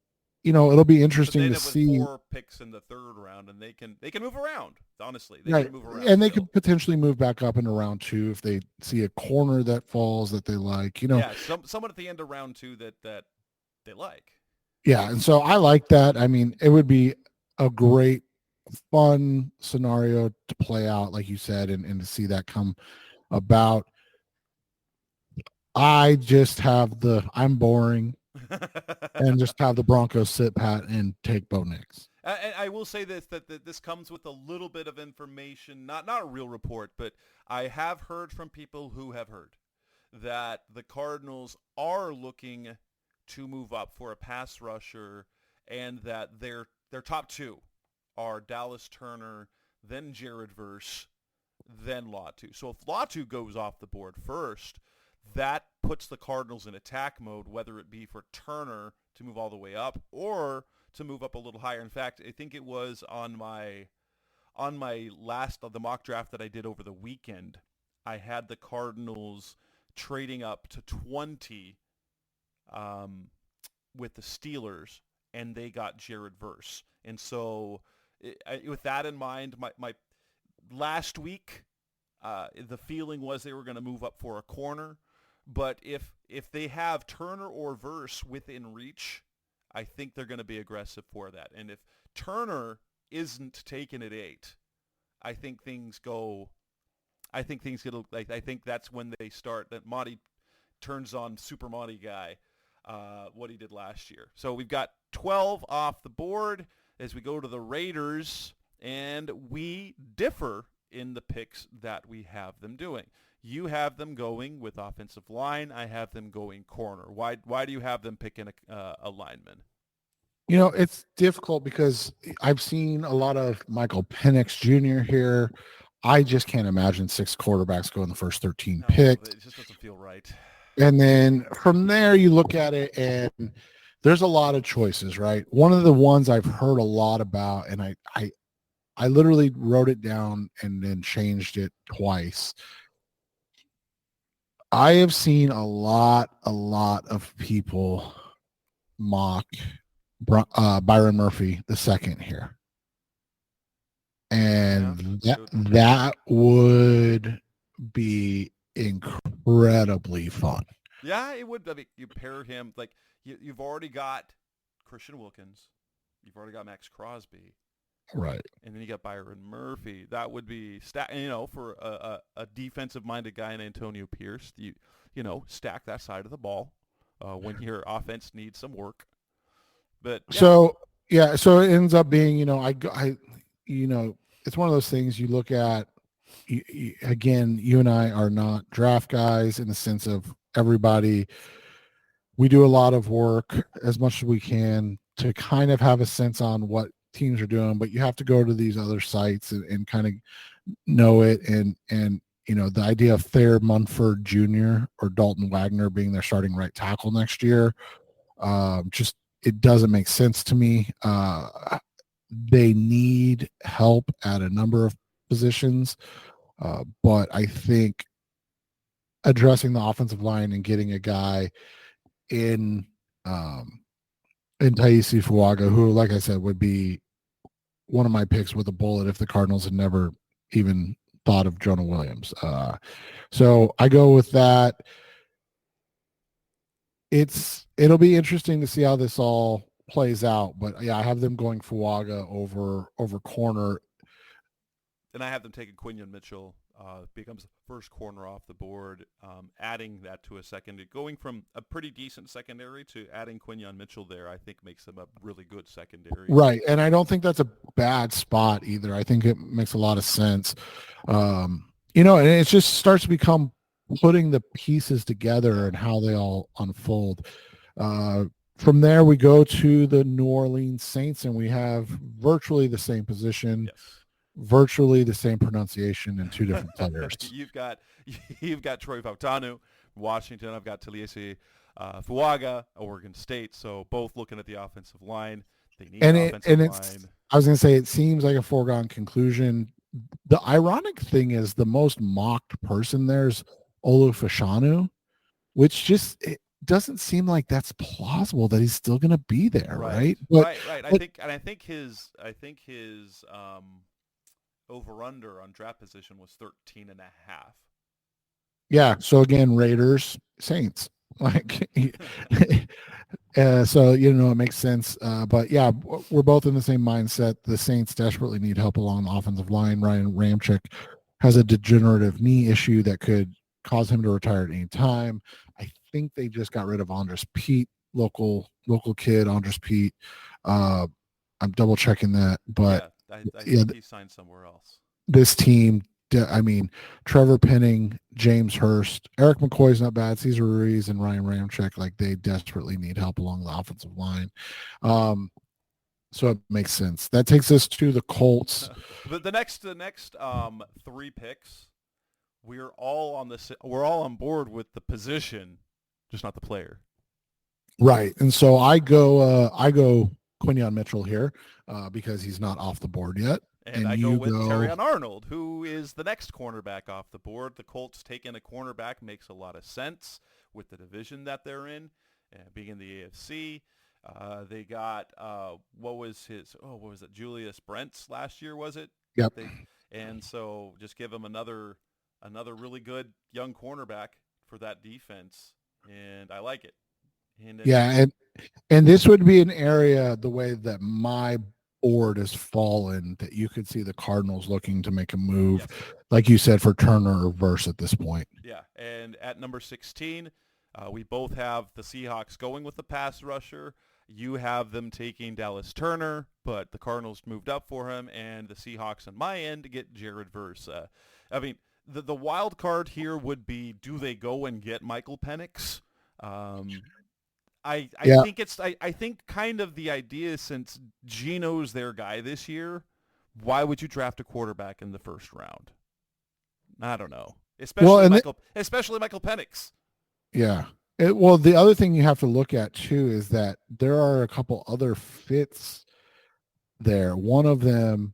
it'll be interesting to see. 4 picks in the 3rd round, and they can move around. Honestly, they right. can move around, and they could potentially move back up into round 2 if they see a corner that falls that they like. Yeah, someone at the end of round 2 that they like. Yeah, and so I like that. I mean, it would be a great, fun scenario to play out, like you said, and to see that come about. I just have I'm boring and just have the Broncos sit pat and take Bo Nix. I will say this, that this comes with a little bit of information, not a real report, but I have heard from people who have heard that the Cardinals are looking to move up for a pass rusher, and that their top 2 are Dallas Turner, then Jared Verse, then Latu. So if Latu goes off the board first, that puts the Cardinals in attack mode, whether it be for Turner to move all the way up or to move up a little higher. In fact, I think it was on my last of the mock draft that I did over the weekend, I had the Cardinals trading up to 20 with the Steelers, and they got Jared Verse. And so with that in mind, my last week, the feeling was they were going to move up for a corner. But if they have Turner or Verse within reach, I think they're going to be aggressive for that. And if Turner isn't taken at 8, I think things get like, I think that's when they start, that Monty turns on Super Monty guy, what he did last year. So we've got 12 off the board as we go to the Raiders, and we differ in the picks that we have them doing. You have them going with offensive line. I have them going corner. Why do you have them picking a lineman? It's difficult because I've seen a lot of Michael Penix Jr. here. I just can't imagine 6 quarterbacks go in the first 13 picks. It just doesn't feel right. And then from there, you look at it, and there's a lot of choices, right? One of the ones I've heard a lot about, and I literally wrote it down and then changed it twice. I have seen a lot of people mock Byron Murphy the second here. And that would be incredibly fun. Yeah, it would. I mean, you pair him, like, you've already got Christian Wilkins. You've already got Max Crosby. Right. And then you got Byron Murphy. That would be, for a defensive-minded guy in Antonio Pierce, you stack that side of the ball when your offense needs some work. But yeah. So it ends up being, it's one of those things you look at. Again, you and I are not draft guys in the sense of everybody. We do a lot of work as much as we can to kind of have a sense on what teams are doing, but you have to go to these other sites and kind of know it. And the idea of Thayer Munford Jr. or Dalton Wagner being their starting right tackle next year, just it doesn't make sense to me. They need help at a number of positions, but I think addressing the offensive line and getting a guy in Taisi Fuaga, who, like I said, would be one of my picks with a bullet if the Cardinals had never even thought of Jonah Williams. So I go with that. It'll be interesting to see how this all plays out, but yeah, I have them going Fuaga over corner. And I have them taking Quinyon Mitchell, becomes the first corner off the board, adding that to a secondary. Going from a pretty decent secondary to adding Quinyon Mitchell there, I think makes them a really good secondary. Right, and I don't think that's a bad spot either. I think it makes a lot of sense. And it just starts to become putting the pieces together and how they all unfold. From there, we go to the New Orleans Saints, and we have virtually the same position. Yes. Virtually the same pronunciation and two different players. You've got Troy Fautanu, Washington. I've got Taliese Fuaga, Oregon State. So both looking at the offensive line. They need offensive line. I was going to say it seems like a foregone conclusion. The ironic thing is the most mocked person there's Olu Fashanu, which just it doesn't seem like that's plausible that he's still going to be there, right? Right. I think his over-under on draft position was 13.5. Yeah. So again, Raiders, Saints, like, so, it makes sense. But yeah, we're both in the same mindset. The Saints desperately need help along the offensive line. Ryan Ramczyk has a degenerative knee issue that could cause him to retire at any time. I think they just got rid of Andres Pete, local kid, Andres Pete. I'm double checking that, but I think he signed somewhere else. This team, Trevor Penning, James Hurst, Eric McCoy's not bad, Cesar Ruiz, and Ryan Ramczyk, like they desperately need help along the offensive line. So it makes sense. That takes us to the Colts. The next three picks, we're all on board with the position, just not the player. Right. And so I go Quinyon Mitchell here because he's not off the board yet. And I go with Terrion Arnold, who is the next cornerback off the board. The Colts taking a cornerback makes a lot of sense with the division that they're in, being in the AFC. They got what was it? Julius Brents last year, was it? Yep. And so just give them another really good young cornerback for that defense, and I like it. And this would be an area, the way that my board has fallen, that you could see the Cardinals looking to make a move, yes, like you said, for Turner or Verse at this point. Yeah, and at number 16, we both have the Seahawks going with the pass rusher. You have them taking Dallas Turner, but the Cardinals moved up for him, and the Seahawks on my end get Jared Verse. The wild card here would be, do they go and get Michael Penix? I think kind of the idea, since Geno's their guy this year, why would you draft a quarterback in the first round? I don't know. Especially Michael Penix. Yeah. The other thing you have to look at too is that there are a couple other fits there. One of them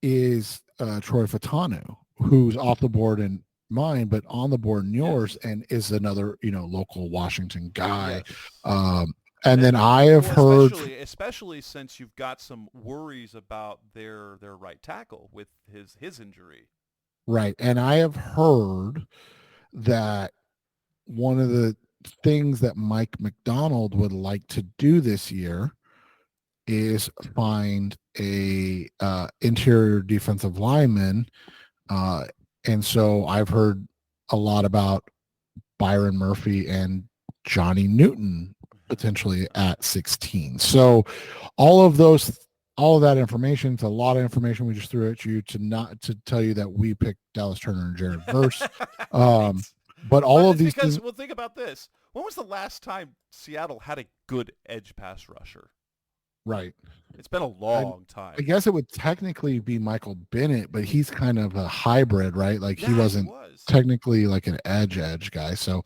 is Troy Fautanu, who's off the board in mine, but on the board in yours, and is another, local Washington guy. Yes. And then I have heard, especially since you've got some worries about their right tackle with his injury. right, and I have heard that one of the things that Mike McDonald would like to do this year is find a interior defensive lineman, and so I've heard a lot about Byron Murphy and Johnny Newton potentially at 16. So all of that information, it's a lot of information we just threw at you to tell you that we picked Dallas Turner and Jared Verse. Right. But all of these because things, well, think about this. When was the last time Seattle had a good edge pass rusher? right. It's been a long time. I guess it would technically be Michael Bennett, but he's kind of a hybrid, right? Like he wasn't technically like an edge guy. So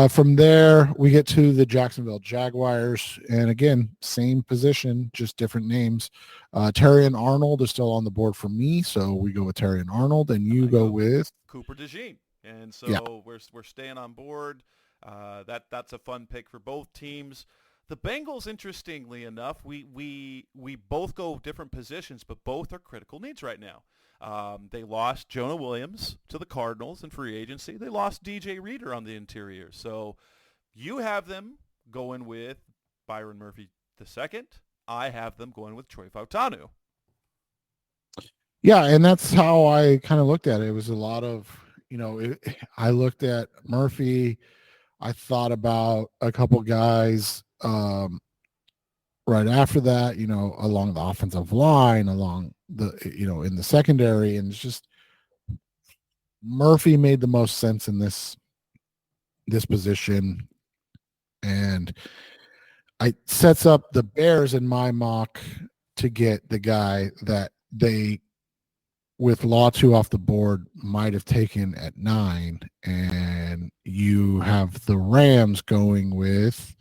from there, we get to the Jacksonville Jaguars. And again, same position, just different names. Terrion Arnold is still on the board for me. So we go with Terrion Arnold, and you go with Cooper DeJean. And so we're staying on board. That's a fun pick for both teams. The Bengals, interestingly enough, we both go different positions, but both are critical needs right now. They lost Jonah Williams to the Cardinals in free agency. They lost DJ Reader on the interior. So you have them going with Byron Murphy II. I have them going with Troy Fautanu. Yeah, and that's how I kind of looked at it. It was a lot of, I looked at Murphy. I thought about a couple guys right after that, along the offensive line, along the, in the secondary, and it's just Murphy made the most sense in this position, and I sets up the Bears in my mock to get the guy that they, with Latu off the board, might have taken at 9, and you have the Rams going with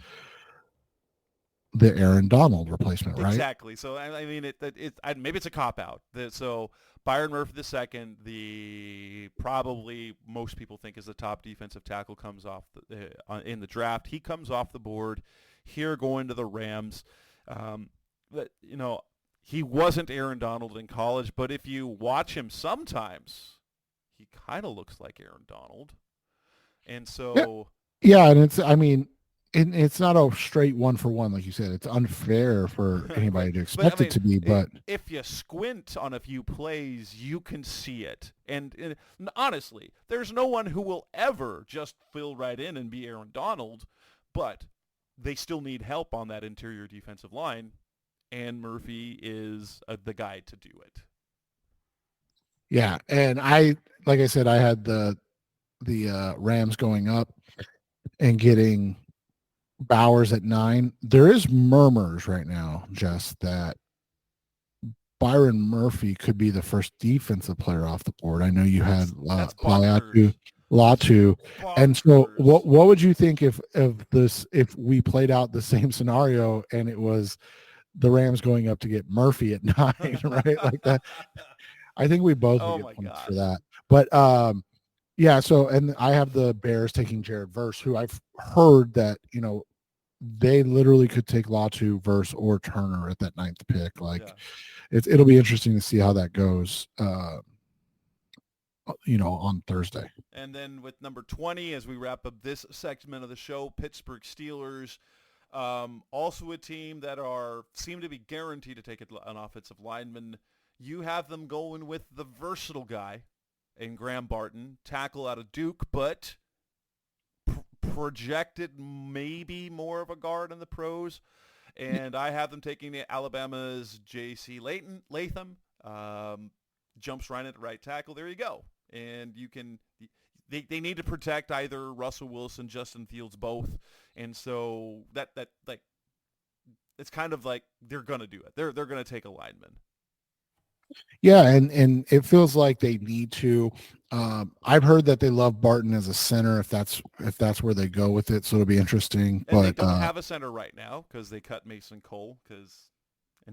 the Aaron Donald replacement, right? Exactly. So I mean, maybe it's a cop out. So Byron Murphy II, the probably most people think is the top defensive tackle, comes off in the draft. He comes off the board here, going to the Rams. But he wasn't Aaron Donald in college, but if you watch him sometimes, he kind of looks like Aaron Donald. And so yeah, and it's not a straight 1-for-1, like you said. It's unfair for anybody to expect it to be. But if you squint on a few plays, you can see it. And honestly, there's no one who will ever just fill right in and be Aaron Donald, but they still need help on that interior defensive line, and Murphy is the guy to do it. Yeah, and like I said, I had the Rams going up and getting Bowers at 9. There is murmurs right now, Jess, that Byron Murphy could be the first defensive player off the board. I know you had Latu, and so what would you think if we played out the same scenario and it was the Rams going up to get Murphy at 9, right? Like that. I think we both would get points for that. But yeah, so, and I have the Bears taking Jared Verse, who I've heard that, they literally could take Latu, Verse, or Turner at that 9th pick. Like, it'll be interesting to see how that goes, on Thursday. And then with number 20, as we wrap up this segment of the show, Pittsburgh Steelers, also a team that seem to be guaranteed to take an offensive lineman. You have them going with the versatile guy in Graham Barton, tackle out of Duke, but projected maybe more of a guard in the pros. And I have them taking Alabama's J.C. Latham, jumps right at the right tackle. There you go. And you can they need to protect either Russell Wilson, Justin Fields, both. And so that like it's kind of like they're going to do it. They're going to take a lineman. Yeah, and it feels like they need to. I've heard that they love Barton as a center if that's where they go with it. So it'll be interesting. And but they don't have a center right now because they cut Mason Cole.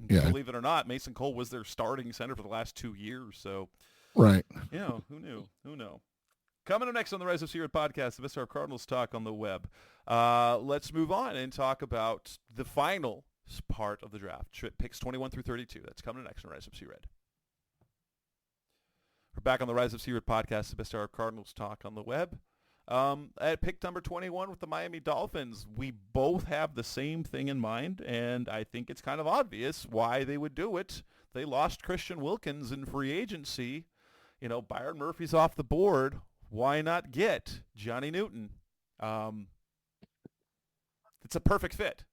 Believe it or not, Mason Cole was their starting center for the last 2 years. So right. Who knew? Coming up next on the Rise of Secret podcast, the best of our Cardinals talk on the web. Let's move on and talk about the final part of the draft, picks 21 through 32. That's coming next on Rise of Red. We're back on the Rise of Secret podcast, the best of our Cardinals talk on the web. At pick number 21 with the Miami Dolphins, we both have the same thing in mind, and I think it's kind of obvious why they would do it. They lost Christian Wilkins in free agency. You know, Byron Murphy's off the board. Why not get Johnny Newton? It's a perfect fit.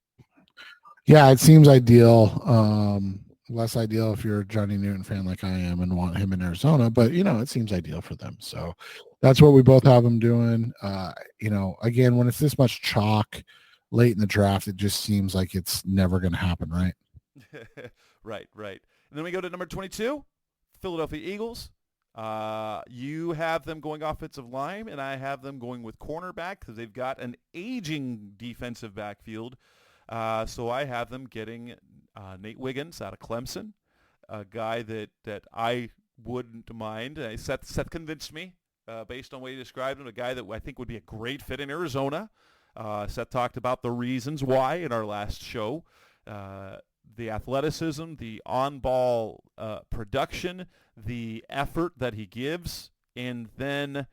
Yeah, it seems ideal. Less ideal if you're a Johnny Newton fan like I am and want him in Arizona, but it seems ideal for them. So that's what we both have them doing. Again, when it's this much chalk late in the draft, it just seems like it's never going to happen, right? Right. And then we go to number 22, Philadelphia Eagles. You have them going offensive line, and I have them going with cornerback because they've got an aging defensive backfield. So I have them getting Nate Wiggins out of Clemson, a guy that I wouldn't mind. Seth convinced me based on what he described him, a guy that I think would be a great fit in Arizona. Seth talked about the reasons why in our last show. The athleticism, the on-ball production, the effort that he gives, and then,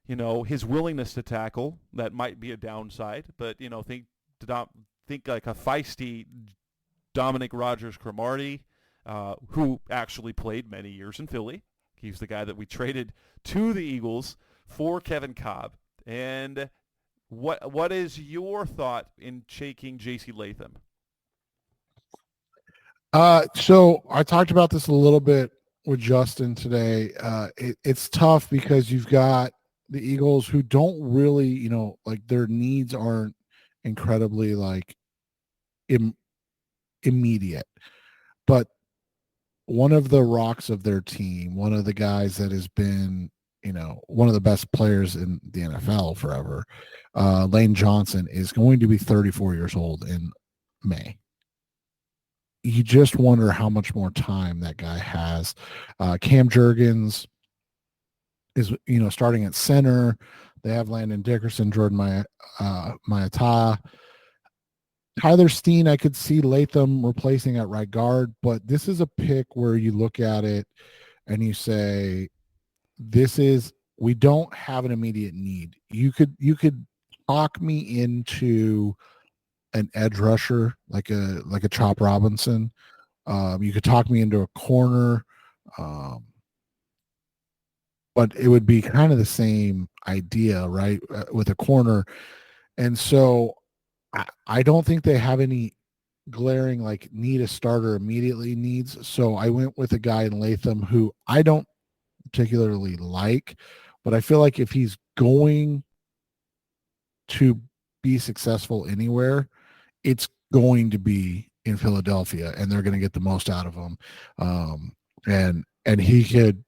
his willingness to tackle. That might be a downside, but, think like a feisty Dominic Rodgers-Cromartie, who actually played many years in Philly. He's the guy that we traded to the Eagles for Kevin Cobb. And what is your thought in taking J.C. Latham? So I talked about this a little bit with Justin today. It's tough because you've got the Eagles who don't really, their needs aren't incredibly immediate, but one of the rocks of their team, one of the guys that has been, one of the best players in the NFL forever, Lane Johnson, is going to be 34 years old in May. You just wonder how much more time that guy has. Cam Jurgens is, starting at center. They have Landon Dickerson, Jordan Mailata. Tyler Steen, I could see Latham replacing at right guard, but this is a pick where you look at it and you say, we don't have an immediate need. You could talk me into an edge rusher like a Chop Robinson. You could talk me into a corner, but it would be kind of the same idea, right? With a corner. And so I don't think they have any glaring need a starter immediately needs. So I went with a guy in Latham who I don't particularly like, but I feel like if he's going to be successful anywhere, it's going to be in Philadelphia, and they're going to get the most out of him. And he could,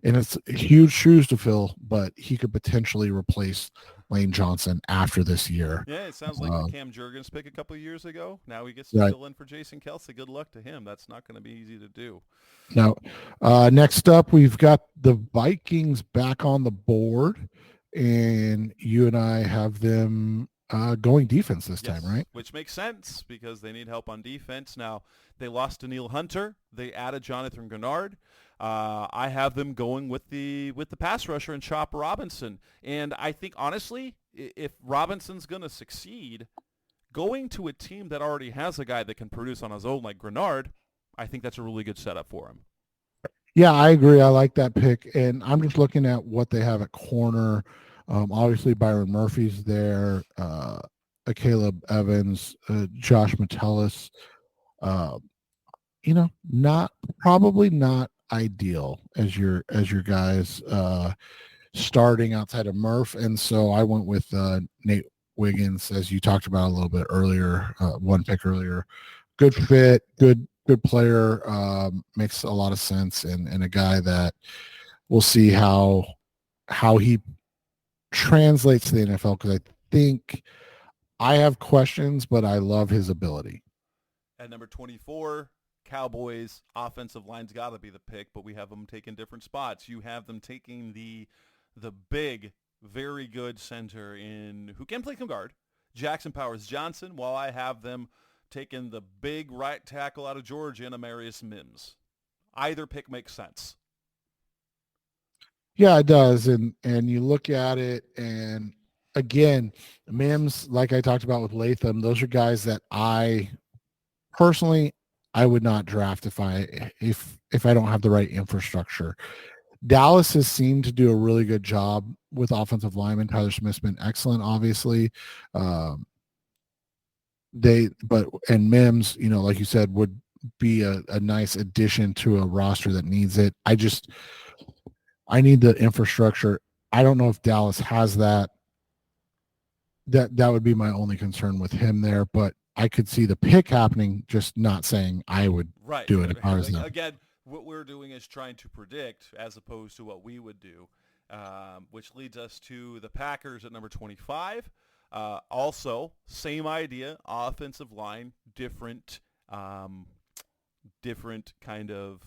and it's huge shoes to fill, but he could potentially replace Lane Johnson after this year. Yeah, it sounds like the Cam Jurgens pick a couple of years ago. Now he gets to fill in for Jason Kelce. Good luck to him. That's not going to be easy to do. Now, next up, we've got the Vikings back on the board, and you and I have them going defense this time, right? Which makes sense because they need help on defense. Now, they lost Daniil Hunter. They added Jonathan Grenard. I have them going with the pass rusher and Chop Robinson. And I think, honestly, if Robinson's going to succeed, going to a team that already has a guy that can produce on his own like Grenard, I think that's a really good setup for him. Yeah, I agree. I like that pick. And I'm just looking at what they have at corner. Obviously, Byron Murphy's there, Caleb Evans, Josh Metellus. Probably not ideal as your guys starting outside of Murph. And so I went with Nate Wiggins, as you talked about a little bit earlier, one pick earlier. Good fit, good player, makes a lot of sense, and a guy that we'll see how he translates to the NFL, because I think I have questions, but I love his ability. At number 24, Cowboys offensive line's got to be the pick, but we have them taking different spots. You have them taking the the big, very good center in who can play some guard, Jackson Powers-Johnson, while I have them taking the big right tackle out of Georgia and Amarius Mims. Either pick makes sense. Yeah, it does. And you look at it, and again, Mims, like I talked about with Latham, those are guys that I personally would not draft if I don't have the right infrastructure. Dallas has seemed to do a really good job with offensive linemen. Tyler Smith's been excellent, obviously. And Mims, like you said, would be a nice addition to a roster that needs it. I need the infrastructure. I don't know if Dallas has that. That would be my only concern with him there, but I could see the pick happening, just not saying I would do it if I was them. Again, what we're doing is trying to predict as opposed to what we would do, which leads us to the Packers at number 25. Also, same idea, offensive line, different kind of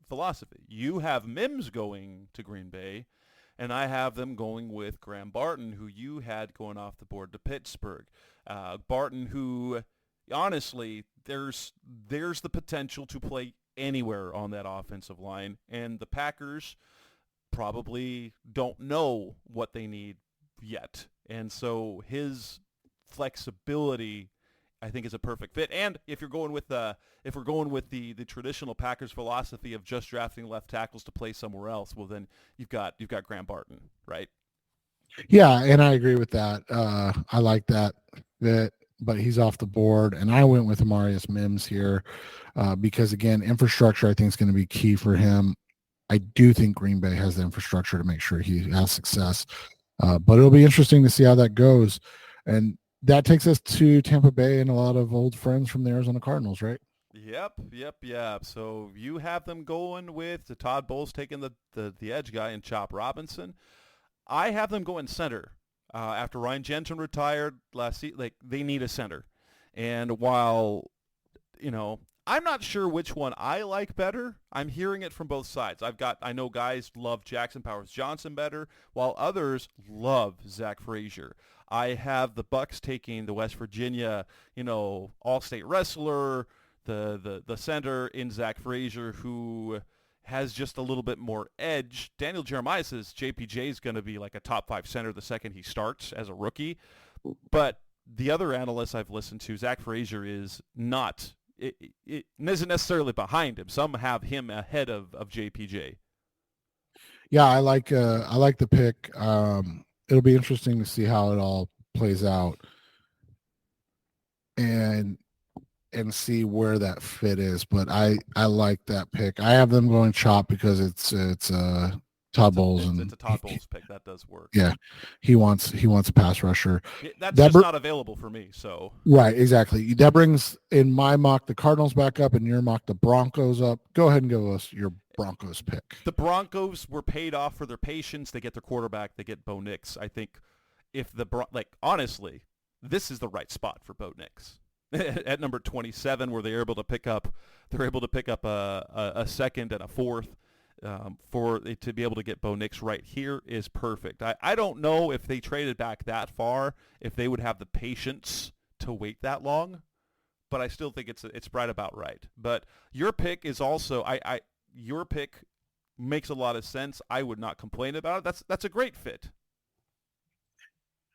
philosophy. You have Mims going to Green Bay, and I have them going with Graham Barton, who you had going off the board to Pittsburgh. Barton, who honestly, there's the potential to play anywhere on that offensive line, and the Packers probably don't know what they need yet. And so his flexibility, I think, is a perfect fit. And if we're going with the traditional Packers philosophy of just drafting left tackles to play somewhere else, well then you've got Graham Barton, right? Yeah, and I agree with that. I like that fit, but he's off the board, and I went with Amarius Mims here because again, infrastructure I think is going to be key for him. I do think Green Bay has the infrastructure to make sure he has success, but it'll be interesting to see how that goes. And that takes us to Tampa Bay and a lot of old friends from the Arizona Cardinals, right? Yep. So you have them going with the Todd Bowles taking the edge guy and Chop Robinson. I have them going center. After Ryan Jensen retired last season, like, they need a center. And while, I'm not sure which one I like better, I'm hearing it from both sides. I know guys love Jackson Powers-Johnson better, while others love Zach Frazier. I have the Bucks taking the West Virginia, all-state wrestler, the center in Zach Frazier, who has just a little bit more edge. Daniel Jeremiah says JPJ is going to be like a top 5 center the second he starts as a rookie. But the other analysts I've listened to, Zach Frazier is not, it isn't necessarily behind him. Some have him ahead of JPJ. Yeah, I like the pick. It'll be interesting to see how it all plays out and see where that fit is. But I like that pick. I have them going Chop because it's Todd Bowles, and it's a Todd Bowles pick. That does work. Yeah, he wants a pass rusher. That's just not available for me. So right, exactly. That brings in my mock the Cardinals back up, and your mock the Broncos up. Go ahead and give us your Broncos pick. The Broncos were paid off for their patience. They get their quarterback. They get Bo Nix. I think if honestly, this is the right spot for Bo Nix. At number 27, where they're able to pick up a second and a fourth to be able to get Bo Nix right here is perfect. I don't know if they traded back that far, if they would have the patience to wait that long, but I still think it's right about right. But your pick is also your pick makes a lot of sense. I would not complain about it. That's a great fit.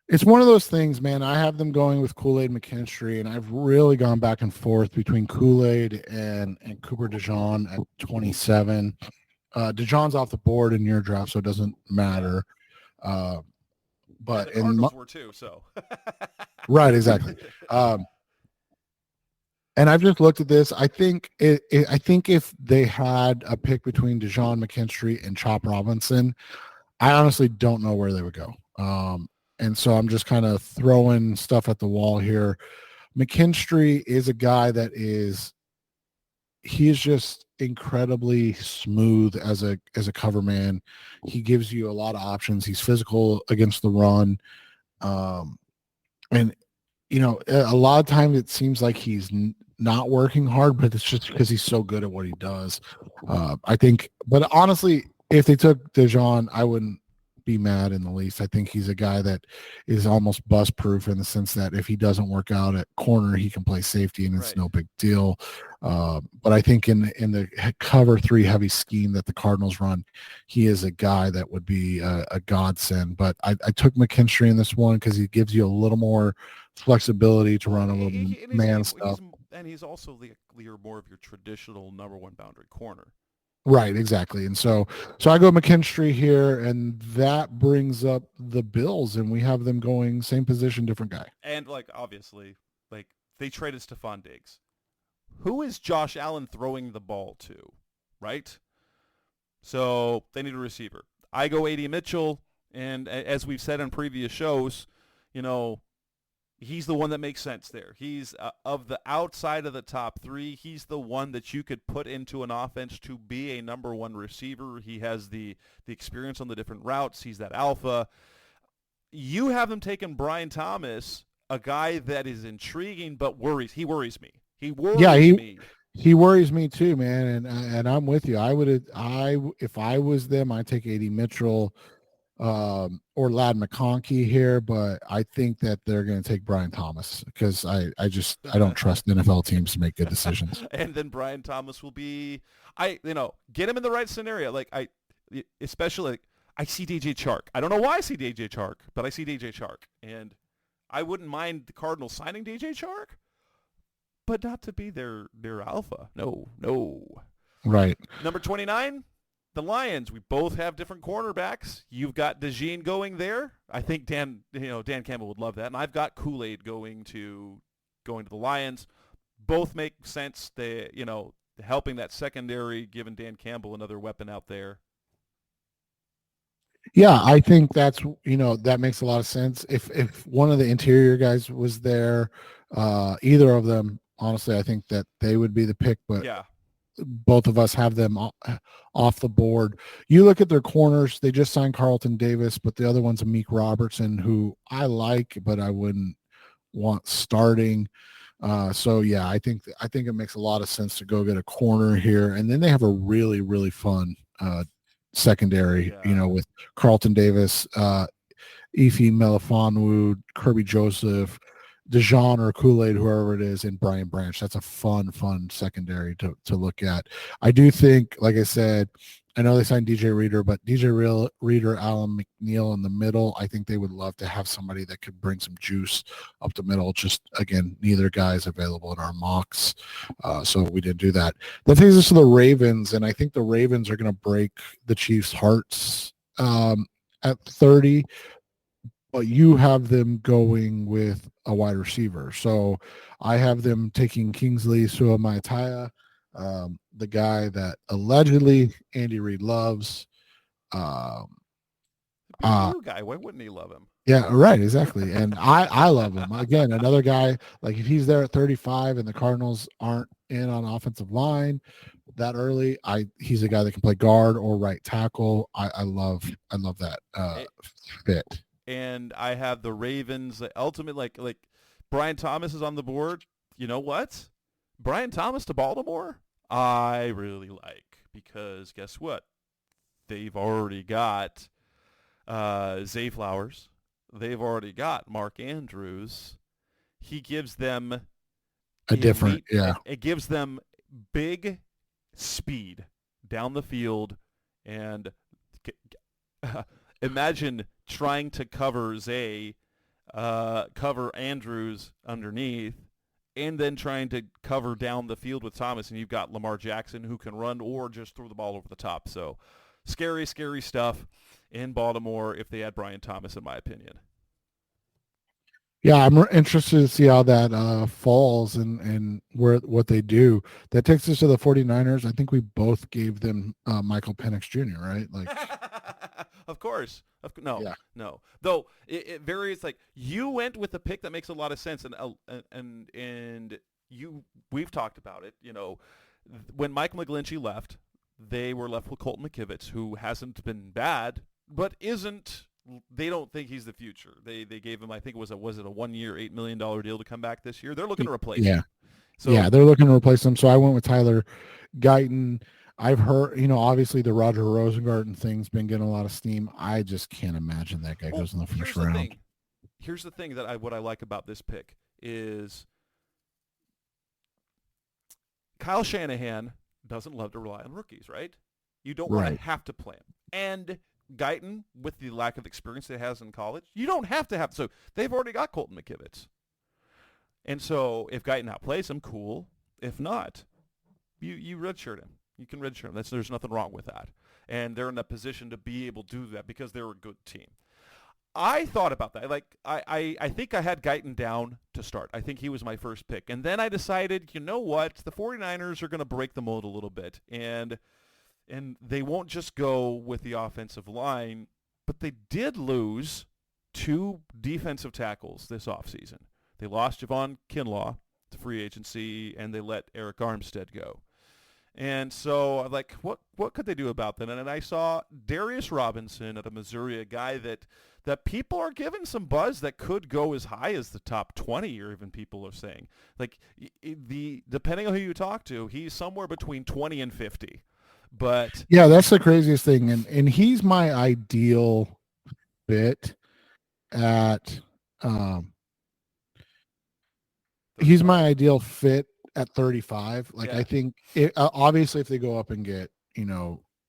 It's one of those things, man. I have them going with Kool-Aid McKinstry, and I've really gone back and forth between Kool-Aid and Cooper DeJean at 27. DeJean's off the board in your draft, so it doesn't matter. But the Cardinals were too, so. Right, exactly. And I've just looked at this. I think I think if they had a pick between DeJean McKinstry and Chop Robinson, I honestly don't know where they would go. And so I'm just kind of throwing stuff at the wall here. McKinstry is a guy that he is just incredibly smooth as a cover man. He gives you a lot of options. He's physical against the run. And, a lot of times it seems like he's not working hard, but it's just because he's so good at what he does. I think, but honestly, if they took DeJean, I wouldn't be mad in the least. I think he's a guy that is almost bust proof in the sense that if he doesn't work out at corner, he can play safety and it's no big deal. But I think in the cover 3 heavy scheme that the Cardinals run, he is a guy that would be a godsend. But I took McKinstry in this one because he gives you a little more flexibility to run a little man stuff. And he's also more of your traditional number 1 boundary corner. Right, exactly. And so I go McKinstry here, and that brings up the Bills, and we have them going same position, different guy. And obviously, they traded Stephon Diggs. Who is Josh Allen throwing the ball to, right? So they need a receiver. I go A.D. Mitchell, and as we've said in previous shows, he's the one that makes sense there. He's of the outside of the top 3, he's the one that you could put into an offense to be a number 1 receiver. He has the experience on the different routes. He's that alpha. You have them taking Brian Thomas, a guy that is intriguing but worries. He worries me. He worries me. He worries me too, man. And I'm with you. If I was them, I'd take A.D. Mitchell or Ladd McConkey here, but I think that they're going to take Brian Thomas because I don't trust NFL teams to make good decisions. And then Brian Thomas will be, get him in the right scenario. Especially I see DJ Chark. I don't know why I see DJ Chark, but I see DJ Chark, and I wouldn't mind the Cardinals signing DJ Chark, but not to be their alpha. No. Right. Number 29. The Lions, we both have different cornerbacks. You've got DeJean going there. I think Dan Campbell would love that. And I've got Kool-Aid going to the Lions. Both make sense. They, helping that secondary, giving Dan Campbell another weapon out there. Yeah, I think that's, that makes a lot of sense. If one of the interior guys was there, either of them, honestly, I think that they would be the pick. But yeah. Both of us have them off the board. You look at their corners, they just signed Carlton Davis, but the other one's Amik Robertson, who I like, but I wouldn't want starting. So yeah, I think it makes a lot of sense to go get a corner here. And then they have a really, really fun secondary, with Carlton Davis, Ife Melifonwu, Kirby Joseph, DeJean or Kool-Aid, whoever it is, and Brian Branch. That's a fun secondary to look at. I do think, like I said, I know they signed DJ Reader, but DJ Reader, Alan McNeil in the middle, I think they would love to have somebody that could bring some juice up the middle. Just, again, neither guy is available in our mocks, so we didn't do that. That takes us to the Ravens, and I think the Ravens are going to break the Chiefs' hearts at 30. But you have them going with a wide receiver. So I have them taking Kingsley Suamaitai, the guy that allegedly Andy Reid loves. New guy. Why wouldn't he love him? Yeah, right, exactly. And I love him. Again, another guy, like if he's there at 35 and the Cardinals aren't in on offensive line that early, he's a guy that can play guard or right tackle. I love that fit. And I have the Ravens ultimate, like Brian Thomas is on the board. You know what? Brian Thomas to Baltimore, I really like, because guess what? They've already got Zay Flowers. They've already got Mark Andrews. He gives them it gives them big speed down the field, and imagine trying to cover Zay, cover Andrews underneath, and then trying to cover down the field with Thomas, and you've got Lamar Jackson who can run or just throw the ball over the top. So scary, scary stuff in Baltimore if they had Brian Thomas, in my opinion. Yeah, I'm interested to see how that falls and what they do. That takes us to the 49ers. I think we both gave them Michael Penix Jr., right? Like, of course. No. Though it varies. Like, you went with a pick that makes a lot of sense, and we've talked about it. When Mike McGlinchey left, they were left with Colton McKivitz, who hasn't been bad, but isn't. They don't think he's the future. They gave him, I think, was it a 1 year, $8 million deal to come back this year? They're looking to replace him. So, yeah, they're looking to replace him. So I went with Tyler Guyton. I've heard, obviously the Roger Rosengarten thing's been getting a lot of steam. I just can't imagine that guy Well, goes in the first here's the round. thing. Here's the thing that what I like about this pick is Kyle Shanahan doesn't love to rely on rookies, right? You don't want Right. to have to play him. And Guyton, with the lack of experience that he has in college, you don't have to have. So they've already got Colton McKivitz. And so if Guyton outplays him, cool. If not, you redshirt him. You can redshirt him. There's nothing wrong with that. And they're in a position to be able to do that because they're a good team. I thought about that. Like, I think I had Guyton down to start. I think he was my first pick. And then I decided, you know what? The 49ers are going to break the mold a little bit. And they won't just go with the offensive line, but they did lose 2 defensive tackles this offseason. They lost Javon Kinlaw to free agency, and they let Eric Armstead go. And so I'm like, what could they do about that? And I saw Darius Robinson at Missouri, a guy that people are giving some buzz that could go as high as the top 20, or even people are saying. Like, depending on who you talk to, he's somewhere between 20 and 50. But yeah, that's the craziest thing. And he's my ideal fit at he's my ideal fit at 35. Like, yeah. I think obviously if they go up and get,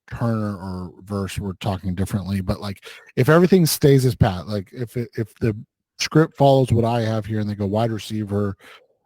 Turner or Verse, we're talking differently, but like if everything stays as pat, like if the script follows what I have here and they go wide receiver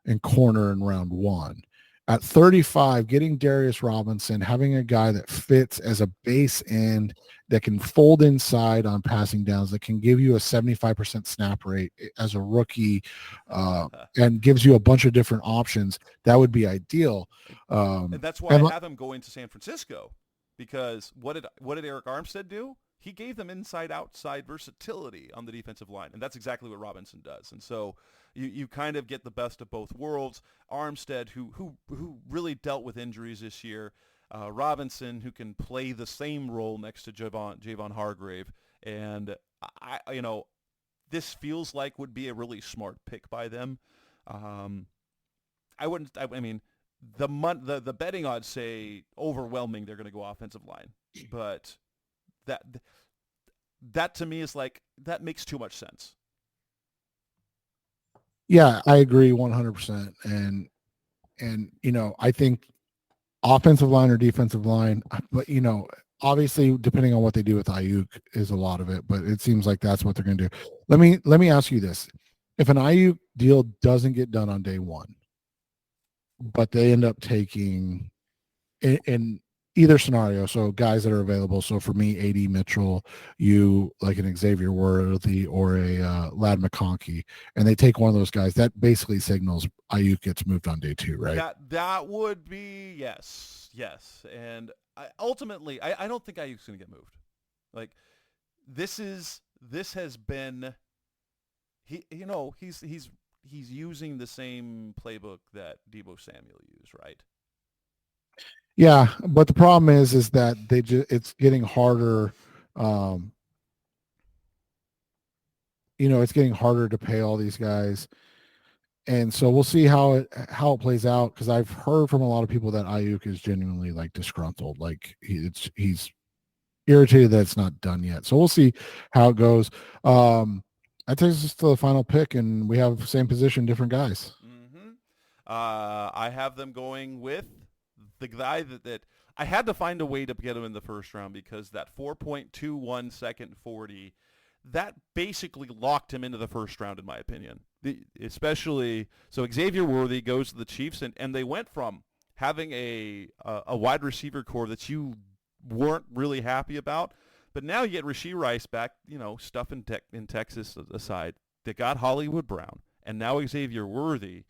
and corner in round 1, at 35, getting Darius Robinson, having a guy that fits as a base end that can fold inside on passing downs, that can give you a 75% snap rate as a rookie, and gives you a bunch of different options, that would be ideal. And that's why I have him going to San Francisco, because what did Eric Armstead do? He gave them inside-outside versatility on the defensive line, and that's exactly what Robinson does. And so you kind of get the best of both worlds. Armstead, who really dealt with injuries this year. Robinson, who can play the same role next to Javon Hargrave. And, this feels like would be a really smart pick by them. The betting odds say overwhelming they're going to go offensive line. But that to me is like, that makes too much sense. Yeah, I agree 100%. And I think offensive line or defensive line, but obviously depending on what they do with Ayuk is a lot of it, but it seems like that's what they're going to do. Let me ask you this. If an Ayuk deal doesn't get done on day 1, but they end up taking in either scenario, so guys that are available. So for me, A.D. Mitchell, you like an Xavier Worthy or a Lad McConkey, and they take one of those guys, that basically signals Ayuk gets moved on day 2, right? That would be yes. And ultimately, I don't think Ayuk's going to get moved. Like, this has been he's using the same playbook that Deebo Samuel used, right? Yeah, but the problem is that it's getting harder. It's getting harder to pay all these guys, and so we'll see how it plays out. Because I've heard from a lot of people that Ayuk is genuinely like disgruntled, like he's irritated that it's not done yet. So we'll see how it goes. That takes us to the final pick, and we have same position, different guys. Mm-hmm. I have them going with the guy that I had to find a way to get him in the first round, because that 4.21 second 40, that basically locked him into the first round, in my opinion. Especially, so Xavier Worthy goes to the Chiefs, and they went from having a wide receiver core that you weren't really happy about, but now you get Rashee Rice back, stuff in Texas aside. They got Hollywood Brown, and now Xavier Worthy.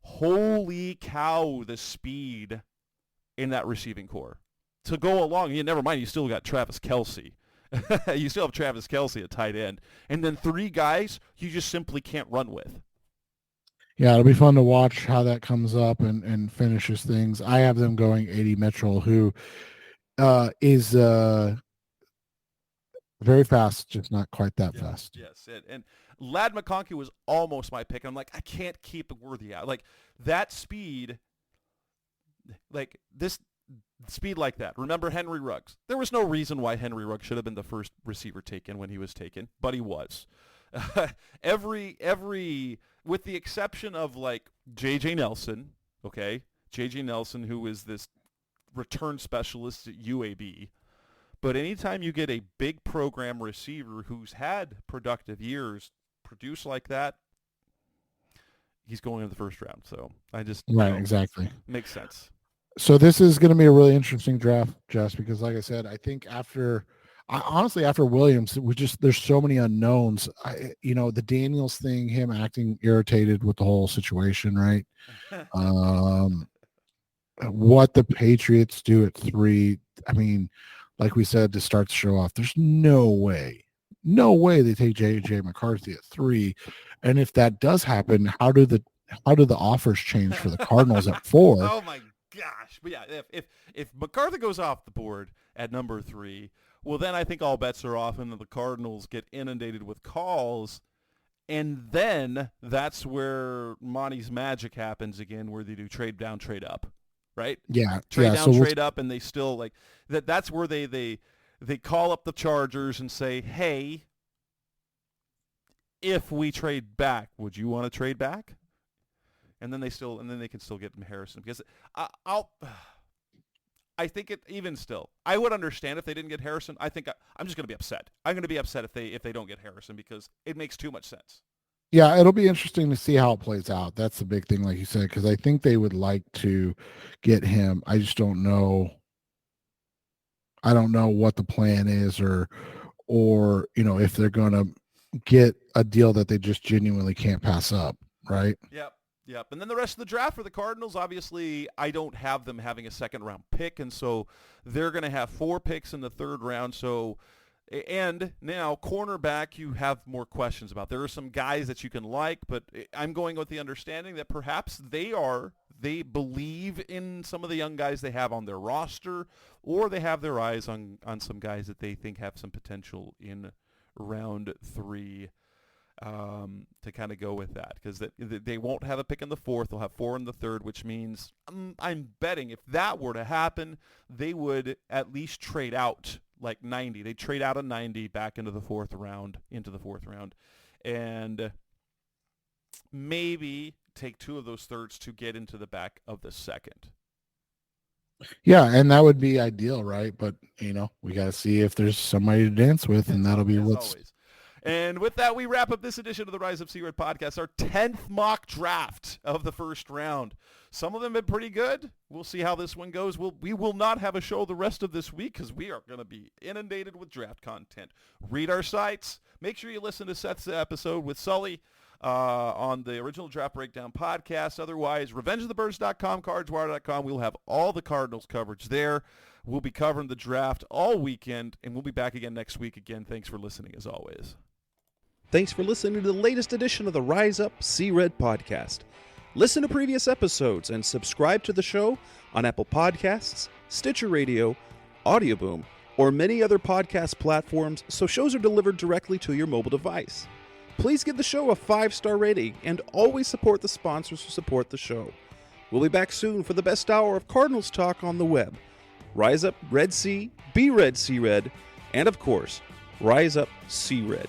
Holy cow, the speed in that receiving core to go along. Never mind, you still got Travis Kelce. You still have Travis Kelce at tight end, and then 3 guys you just simply can't run with. Yeah, it'll be fun to watch how that comes up and finishes things. I have them going A.D. Mitchell, who is very fast, just not quite that fast. Yes, and Lad McConkey was almost my pick. I'm like, I can't keep Worthy out. Like, that speed, like this speed like that. Remember Henry Ruggs. There was no reason why Henry Ruggs should have been the first receiver taken when he was taken, but he was. Every with the exception of like J.J. Nelson, okay? J.J. Nelson, who is this return specialist at UAB. But anytime you get a big program receiver who's had productive years produce like that, he's going in the first round. So I just exactly makes sense. So this is going to be a really interesting draft, Jess, because like I said, I think after Williams, there's so many unknowns. The Daniels thing, him acting irritated with the whole situation, right? What the Patriots do at 3, I mean, like we said, to start the show off, there's no way they take J.J. McCarthy at 3. And if that does happen, how do the offers change for the Cardinals at 4? Oh my gosh. But yeah, if McCarthy goes off the board at number 3, well then I think all bets are off and the Cardinals get inundated with calls. And then that's where Monty's magic happens again, where they do trade down, trade up. Right? Yeah. Trade down, trade up, and they still like that. That's where they call up the Chargers and say, "Hey, if we trade back, would you want to trade back?" And then they can still get Harrison because I think it even still. I would understand if they didn't get Harrison. I think I'm just going to be upset. I'm going to be upset if they don't get Harrison because it makes too much sense. Yeah, it'll be interesting to see how it plays out. That's the big thing, like you said, because I think they would like to get him. I just don't know. I don't know what the plan is or if they're going to get a deal that they just genuinely can't pass up, right? Yep. And then the rest of the draft for the Cardinals, obviously, I don't have them having a second-round pick, and so they're going to have 4 picks in the third round, so... And now, cornerback, you have more questions about. There are some guys that you can like, but I'm going with the understanding that perhaps they believe in some of the young guys they have on their roster, or they have their eyes on some guys that they think have some potential in round 3 to kind of go with that. Because they won't have a pick in the 4th. They'll have 4 in the 3rd, which means I'm betting if that were to happen, they would at least trade out like 90. They trade out a 90 back into the 4th round, and maybe take 2 of those thirds to get into the back of the 2nd. Yeah, and that would be ideal, right? But, we got to see if there's somebody to dance with, and that'll be what's... Always. And with that, we wrap up this edition of the Rise of C-Red podcast, our 10th mock draft of the first round. Some of them have been pretty good. We'll see how this one goes. We will not have a show the rest of this week because we are going to be inundated with draft content. Read our sites. Make sure you listen to Seth's episode with Sully on the Original Draft Breakdown podcast. Otherwise, RevengeOfTheBirds.com, CardsWire.com. We'll have all the Cardinals coverage there. We'll be covering the draft all weekend, and we'll be back again next week. Again, thanks for listening as always. Thanks for listening to the latest edition of the Rise Up C-Red podcast. Listen to previous episodes and subscribe to the show on Apple Podcasts, Stitcher Radio, Audioboom, or many other podcast platforms so shows are delivered directly to your mobile device. Please give the show a 5-star rating and always support the sponsors who support the show. We'll be back soon for the best hour of Cardinals talk on the web. Rise Up Red Sea, be Red C-Red, and of course, Rise Up C-Red.